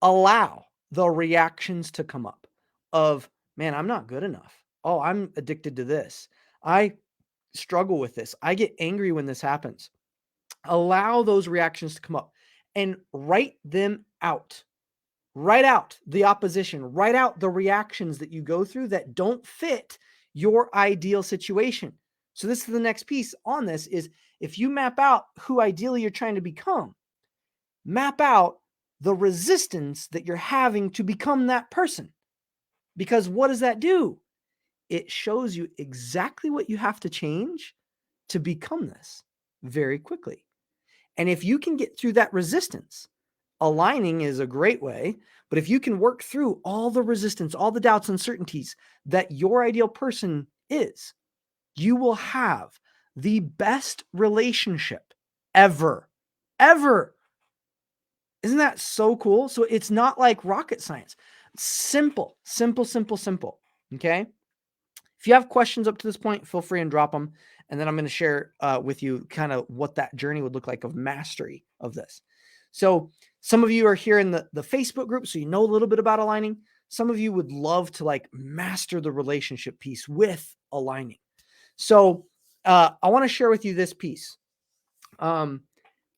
allow the reactions to come up of, man, I'm not good enough. Oh, I'm addicted to this. I struggle with this. I get angry when this happens. Allow those reactions to come up and write them out. Write out the opposition, write out the reactions that you go through that don't fit your ideal situation. So this is the next piece on this is if you map out who ideally you're trying to become, map out the resistance that you're having to become that person. Because what does that do? It shows you exactly what you have to change to become this very quickly. And if you can get through that resistance, aligning is a great way, but if you can work through all the resistance, all the doubts, uncertainties that your ideal person is, you will have the best relationship ever, ever. Isn't that so cool? So it's not like rocket science. Simple, simple, simple, simple. Okay. If you have questions up to this point, feel free and drop them. And then I'm going to share with you kind of what that journey would look like of mastery of this. So some of you are here in the Facebook group, so you know a little bit about aligning. Some of you would love to like master the relationship piece with aligning. So I want to share with you this piece.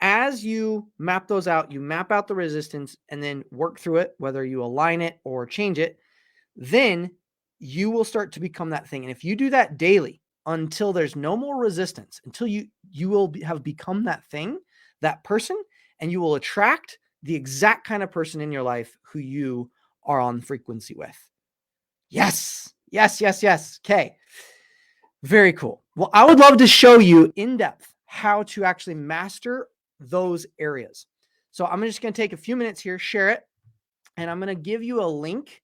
As you map those out, you map out the resistance and then work through it, whether you align it or change it, then you will start to become that thing. And if you do that daily until there's no more resistance, until you will have become that thing, that person, and you will attract the exact kind of person in your life who you are on frequency with. Yes, yes, yes, yes. Okay. Very cool. Well, I would love to show you in depth how to actually master those areas. So I'm just going to take a few minutes here, share it, and I'm going to give you a link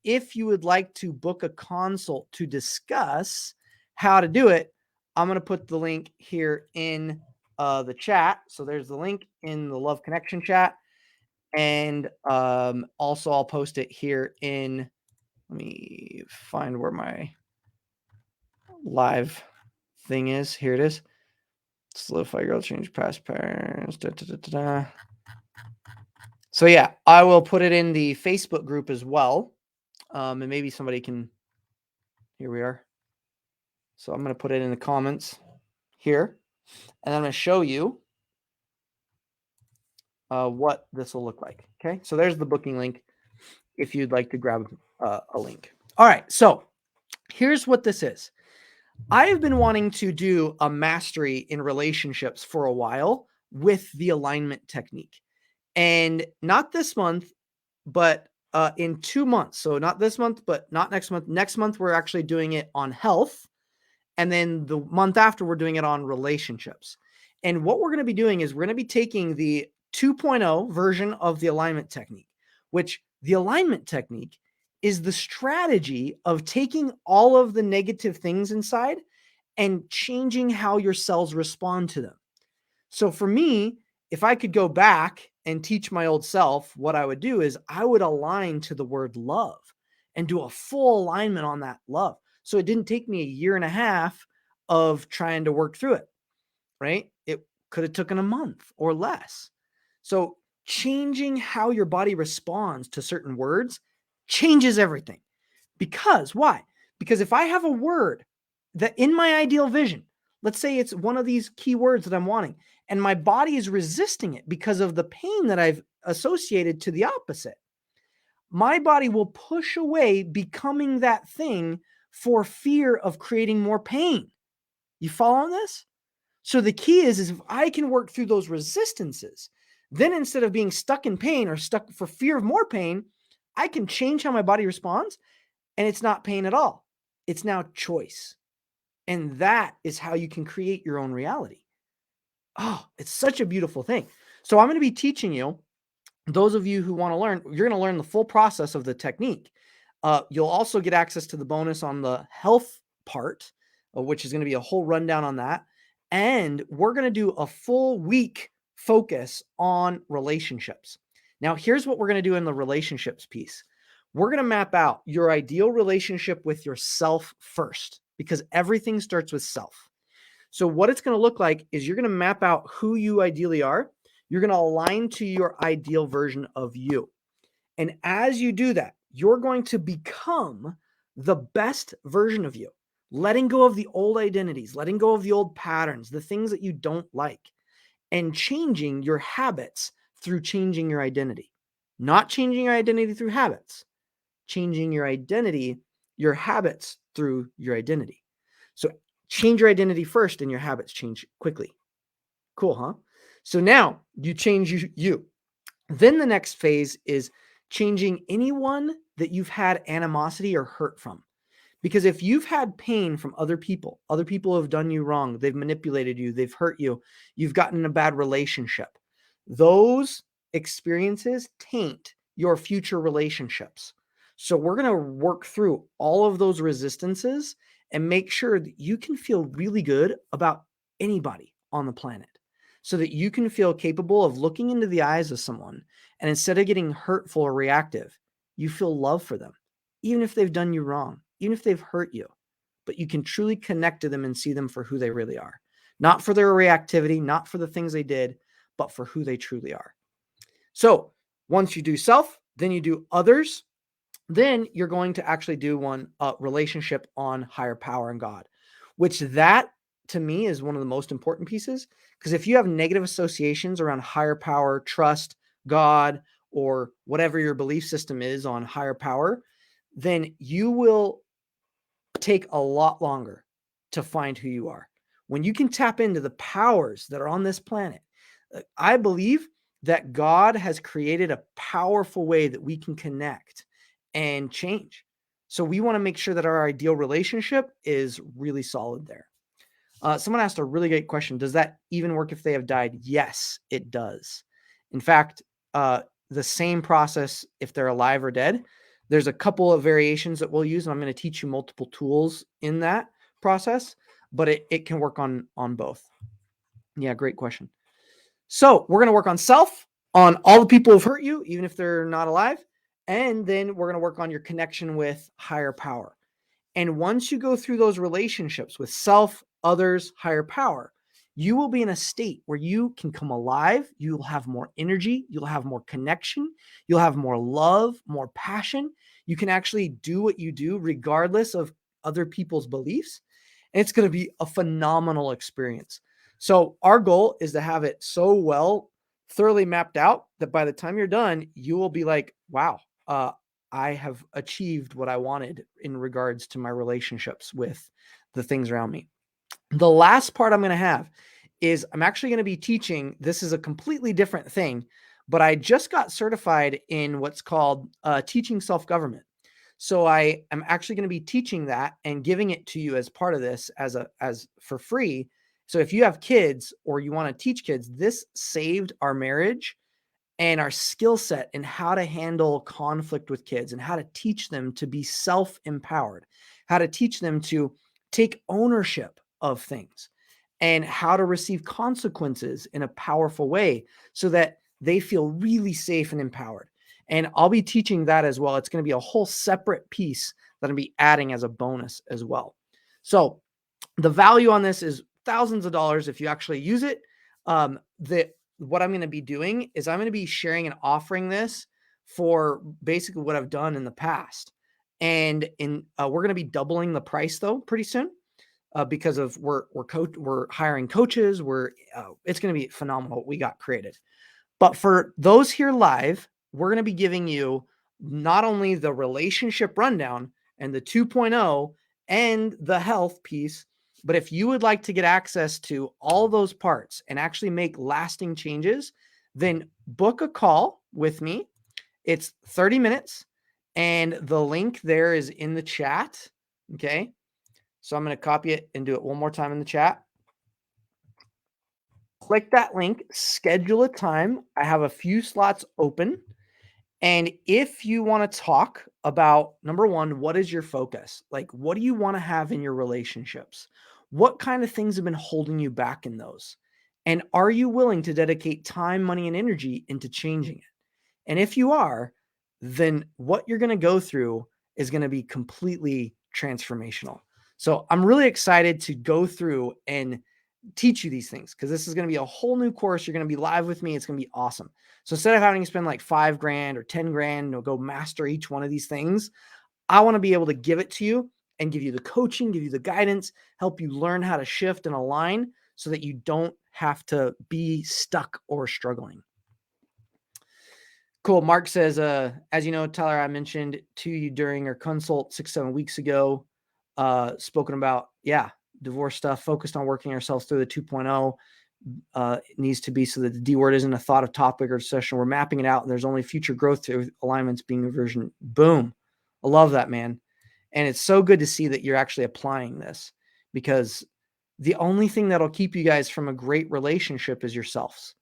if you would like to book a consult to discuss how to do it. I'm going to put the link here in the chat. So there's the link in the Love Connection chat. And also I'll post it here in, let me find where my live thing is. Here it is. Solidify girl, change past patterns. Da, da, da, da, da. So yeah, I will put it in the Facebook group as well. And maybe somebody can, here we are. So I'm going to put it in the comments here, and I'm going to show you what this will look like. Okay, so there's the booking link if you'd like to grab a link. All right, so here's what this is. I have been wanting to do a mastery in relationships for a while with the alignment technique. And not this month, but in 2 months. So not this month, but not next month. Next month, we're actually doing it on health. And then the month after, we're doing it on relationships. And what we're going to be doing is we're going to be taking the 2.0 version of the alignment technique, which the alignment technique is the strategy of taking all of the negative things inside and changing how your cells respond to them. So for me, if I could go back and teach my old self, what I would do is I would align to the word love and do a full alignment on that love. So it didn't take me a year and a half of trying to work through it, right? It could have taken a month or less. So changing how your body responds to certain words changes everything. Because why? Because if I have a word that in my ideal vision, let's say it's one of these key words that I'm wanting, and my body is resisting it because of the pain that I've associated to the opposite, my body will push away becoming that thing for fear of creating more pain. You following this? So the key is if I can work through those resistances, then instead of being stuck in pain or stuck for fear of more pain, I can change how my body responds, and it's not pain at all. It's now choice. And that is how you can create your own reality. Oh, it's such a beautiful thing. So I'm going to be teaching you, those of you who want to learn, you're going to learn the full process of the technique. You'll also get access to the bonus on the health part, which is going to be a whole rundown on that. And we're going to do a full week focus on relationships. Now, here's what we're going to do in the relationships piece. We're going to map out your ideal relationship with yourself first, because everything starts with self. So what it's going to look like is you're going to map out who you ideally are. You're going to align to your ideal version of you. And as you do that, you're going to become the best version of you, letting go of the old identities, letting go of the old patterns, the things that you don't like, and changing your habits through changing your identity. Not changing your identity through habits, changing your identity, your habits through your identity. So change your identity first and your habits change quickly. Cool, huh? So now you change you. Then the next phase is changing anyone that you've had animosity or hurt from. Because if you've had pain from other people have done you wrong, they've manipulated you, they've hurt you, you've gotten in a bad relationship, those experiences taint your future relationships. So we're going to work through all of those resistances and make sure that you can feel really good about anybody on the planet, so that you can feel capable of looking into the eyes of someone, and instead of getting hurtful or reactive, you feel love for them, even if they've done you wrong, even if they've hurt you, but you can truly connect to them and see them for who they really are. Not for their reactivity, not for the things they did, but for who they truly are. So once you do self, then you do others, then you're going to actually do one relationship on higher power and God, which that to me is one of the most important pieces. Because if you have negative associations around higher power, trust, God, or whatever your belief system is on higher power, then you will take a lot longer to find who you are. When you can tap into the powers that are on this planet, I believe that God has created a powerful way that we can connect and change. So we want to make sure that our ideal relationship is really solid there. Someone asked a really great question. Does that even work if they have died? Yes, it does. In fact, the same process if they're alive or dead. There's a couple of variations that we'll use, and I'm going to teach you multiple tools in that process, but it can work on both. Yeah, great question. So we're going to work on self, on all the people who've hurt you, even if they're not alive. And then we're going to work on your connection with higher power. And once you go through those relationships with self, others, higher power, you will be in a state where you can come alive. You'll have more energy. You'll have more connection. You'll have more love, more passion. You can actually do what you do regardless of other people's beliefs. And it's going to be a phenomenal experience. So our goal is to have it so well, thoroughly mapped out that by the time you're done, you will be like, wow, I have achieved what I wanted in regards to my relationships with the things around me. The last part I'm going to have is I'm actually going to be teaching. This is a completely different thing, but I just got certified in what's called teaching self-government. So I am actually going to be teaching that and giving it to you as part of this as for free. So if you have kids or you want to teach kids, this saved our marriage and our skill set in how to handle conflict with kids and how to teach them to be self-empowered, how to teach them to take ownership of things and how to receive consequences in a powerful way so that they feel really safe and empowered. And I'll be teaching that as well. It's going to be a whole separate piece that I'll be adding as a bonus as well. So the value on this is thousands of dollars if you actually use it. The What I'm going to be doing is I'm going to be sharing and offering this for basically what I've done in the past. And we're going to be doubling the price though pretty soon because of we're hiring coaches. It's going to be phenomenal what we got created. But for those here live, we're going to be giving you not only the relationship rundown and the 2.0 and the health piece, but if you would like to get access to all those parts and actually make lasting changes, then book a call with me. It's 30 minutes and the link there is in the chat. Okay. So I'm going to copy it and do it one more time in the chat. Click that link, schedule a time. I have a few slots open. And if you want to talk about number one, what is your focus? Like, what do you want to have in your relationships? What kind of things have been holding you back in those? And are you willing to dedicate time, money, and energy into changing it? And if you are, then what you're going to go through is going to be completely transformational. So I'm really excited to go through and teach you these things because this is going to be a whole new course. You're going to be live with me. It's going to be awesome. So instead of having to spend like 5 grand or 10 grand, go master each one of these things, I want to be able to give it to you and give you the coaching, give you the guidance, help you learn how to shift and align so that you don't have to be stuck or struggling. Cool. Mark says, as you know, Tyler, I mentioned to you during our consult 6-7 weeks ago, spoken about, divorce stuff, focused on working ourselves through the 2.0. It needs to be so that the D word isn't a thought of topic or session. We're mapping it out and there's only future growth to alignments being a version. Boom. I love that, man. And it's so good to see that you're actually applying this because the only thing that'll keep you guys from a great relationship is yourselves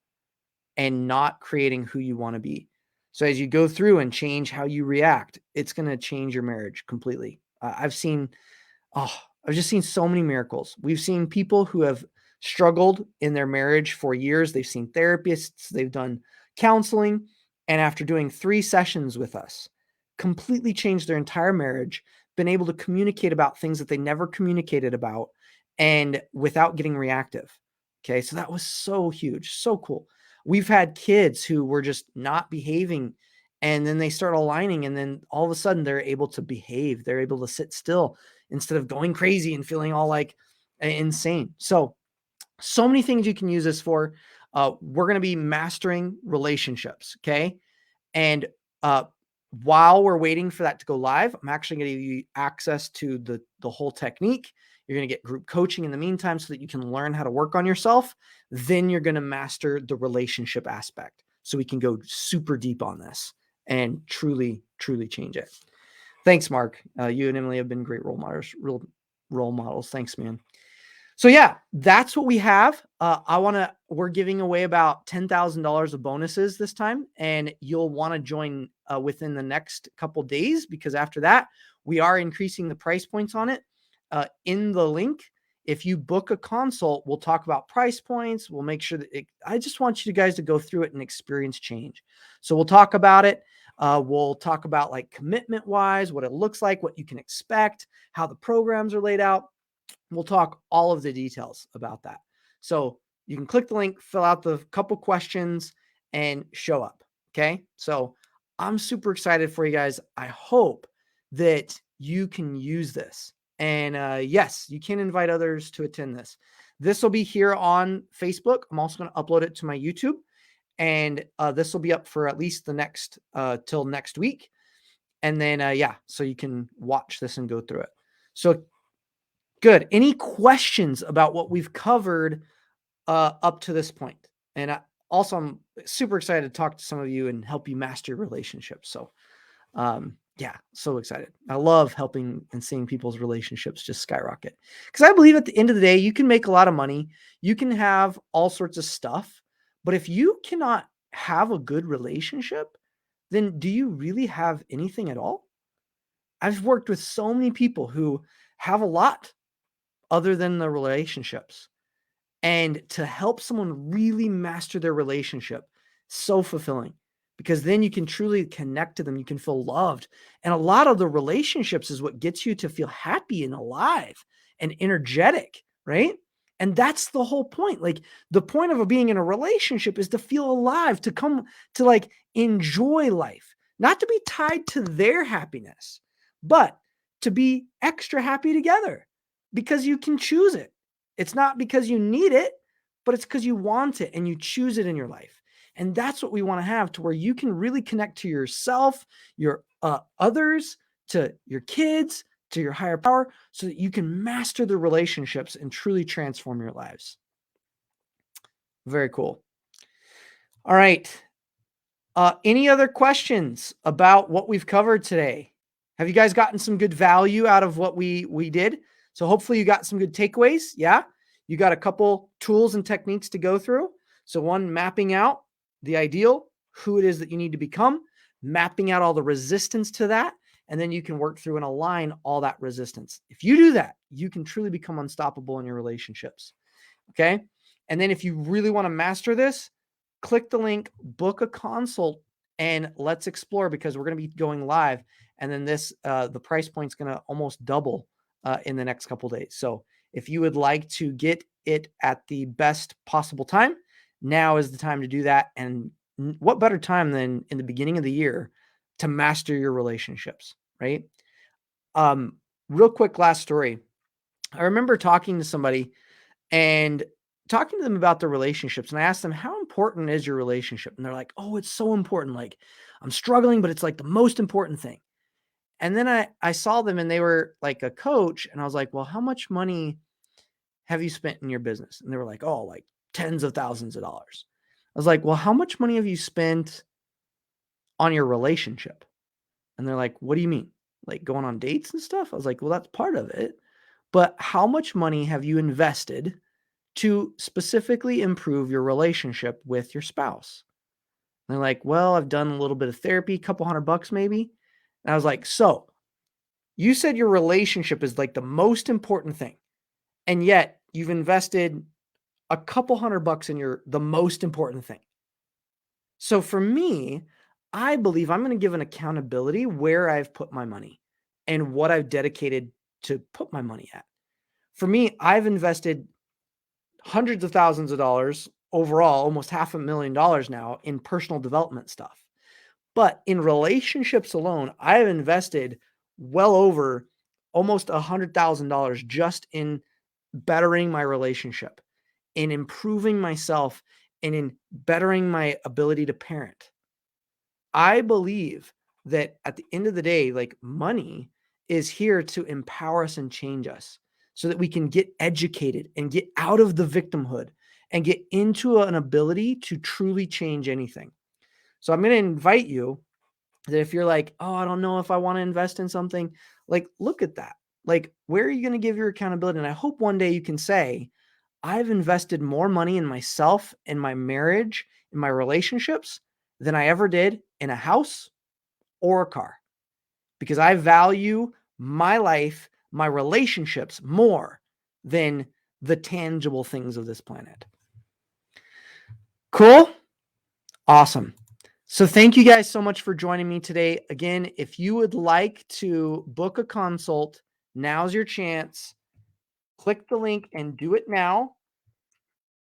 and not creating who you want to be. So as you go through and change how you react, it's going to change your marriage completely. I've just seen so many miracles. We've seen people who have struggled in their marriage for years. They've seen therapists, they've done counseling, and after doing 3 sessions with us, completely changed their entire marriage, been able to communicate about things that they never communicated about and without getting reactive. Okay, so that was so huge, so cool. We've had kids who were just not behaving and then they start aligning and then all of a sudden they're able to behave. They're able to sit still instead of going crazy and feeling all like insane. So many things you can use this for. We're going to be mastering relationships. Okay. And while we're waiting for that to go live, I'm actually going to give you access to the whole technique. You're going to get group coaching in the meantime so that you can learn how to work on yourself. Then you're going to master the relationship aspect so we can go super deep on this and truly, truly change it. Thanks, Mark. You and Emily have been great role models. Thanks, man. So yeah, that's what we have. We're giving away about $10,000 of bonuses this time, and you'll want to join within the next couple days because after that, we are increasing the price points on it. In the link, if you book a consult, we'll talk about price points. We'll make sure that I just want you guys to go through it and experience change. So we'll talk about it. We'll talk about like commitment wise, what it looks like, what you can expect, how the programs are laid out. We'll talk all of the details about that. So you can click the link, fill out the couple questions and show up. Okay. So I'm super excited for you guys. I hope that you can use this And yes, you can invite others to attend this. This will be here on Facebook. I'm also going to upload it to my YouTube. And this will be up for at least the next till next week. And then yeah, so you can watch this and go through it. So good. Any questions about what we've covered up to this point? And I'm super excited to talk to some of you and help you master your relationships. So yeah, so excited. I love helping and seeing people's relationships just skyrocket, because I believe at the end of the day, you can make a lot of money, you can have all sorts of stuff, but if you cannot have a good relationship, then do you really have anything at all? I've worked with so many people who have a lot other than the relationships. And to help someone really master their relationship, so fulfilling, because then you can truly connect to them. You can feel loved. And a lot of the relationships is what gets you to feel happy and alive and energetic, right? And that's the whole point. Like, the point of being in a relationship is to feel alive, to come to like enjoy life, not to be tied to their happiness, but to be extra happy together because you can choose it. It's not because you need it, but it's because you want it and you choose it in your life. And that's what we want to have, to where you can really connect to yourself, your others, to your kids, to your higher power, so that you can master the relationships and truly transform your lives. Very cool. All right. Any other questions about what we've covered today? Have you guys gotten some good value out of what we did? So hopefully you got some good takeaways. Yeah. You got a couple tools and techniques to go through. So one, mapping out the ideal, who it is that you need to become, mapping out all the resistance to that, and then you can work through and align all that resistance. If you do that, you can truly become unstoppable in your relationships. Okay. And then if you really want to master this, click the link, book a consult, and let's explore, because we're going to be going live. And then the price point is going to almost double in the next couple of days. So if you would like to get it at the best possible time, now is the time to do that. And what better time than in the beginning of the year to master your relationships, right? Real quick, last story. I remember talking to somebody and talking to them about their relationships. And I asked them, how important is your relationship? And they're like, oh, it's so important. Like, I'm struggling, but it's like the most important thing. And then I saw them and they were like a coach. And I was like, well, how much money have you spent in your business? And they were like, oh, like tens of thousands of dollars. I was like, well, how much money have you spent on your relationship? And they're like, what do you mean? Like going on dates and stuff? I was like, well, that's part of it. But how much money have you invested to specifically improve your relationship with your spouse? And they're like, well, I've done a little bit of therapy, a couple $100 maybe. And I was like, so you said your relationship is like the most important thing, and yet you've invested a couple $100 in the most important thing. So for me, I believe I'm going to give an accountability where I've put my money and what I've dedicated to put my money at. For me, I've invested hundreds of thousands of dollars overall, almost $500,000 now, in personal development stuff. But in relationships alone, I have invested well over almost $100,000 just in bettering my relationship, in improving myself, and in bettering my ability to parent. I believe that at the end of the day, like, money is here to empower us and change us so that we can get educated and get out of the victimhood and get into an ability to truly change anything. So I'm going to invite you that if you're like, oh, I don't know if I want to invest in something, like, look at that. Like, where are you going to give your accountability? And I hope one day you can say, I've invested more money in myself, in my marriage, in my relationships than I ever did in a house or a car, because I value my life, my relationships more than the tangible things of this planet. Cool? Awesome. So thank you guys so much for joining me today. Again, if you would like to book a consult, now's your chance. Click the link and do it now.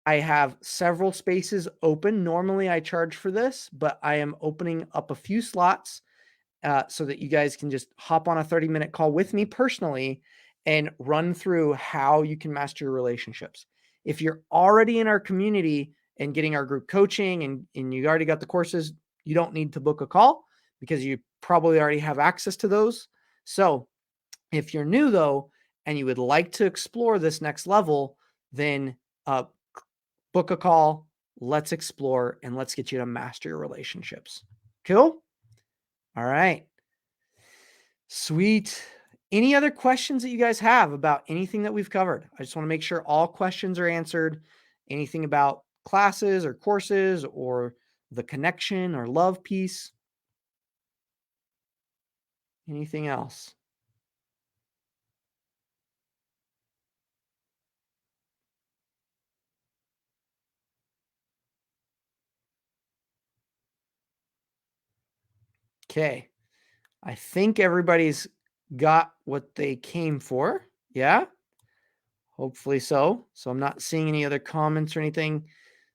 I have several spaces open. Normally I charge for this, but I am opening up a few slots so that you guys can just hop on a 30-minute call with me personally and run through how you can master your relationships. If you're already in our community and getting our group coaching and you already got the courses, you don't need to book a call because you probably already have access to those. So if you're new though, and you would like to explore this next level, then book a call. Let's explore and let's get you to master your relationships. Cool? All right. Sweet. Any other questions that you guys have about anything that we've covered? I just want to make sure all questions are answered. Anything about classes or courses or the connection or love piece? Anything else? Okay. I think everybody's got what they came for. Yeah. Hopefully so. So I'm not seeing any other comments or anything.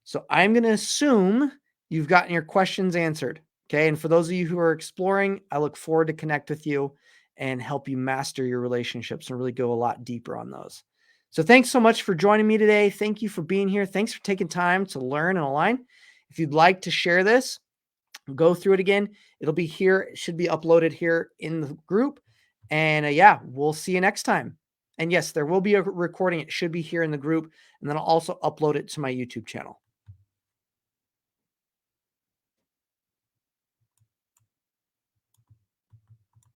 So I'm going to assume you've gotten your questions answered. Okay. And for those of you who are exploring, I look forward to connect with you and help you master your relationships and really go a lot deeper on those. So thanks so much for joining me today. Thank you for being here. Thanks for taking time to learn and align. If you'd like to share this, go through it again. It'll be here. It should be uploaded here in the group. And yeah, we'll see you next time. And yes, there will be a recording. It should be here in the group. And then I'll also upload it to my YouTube channel.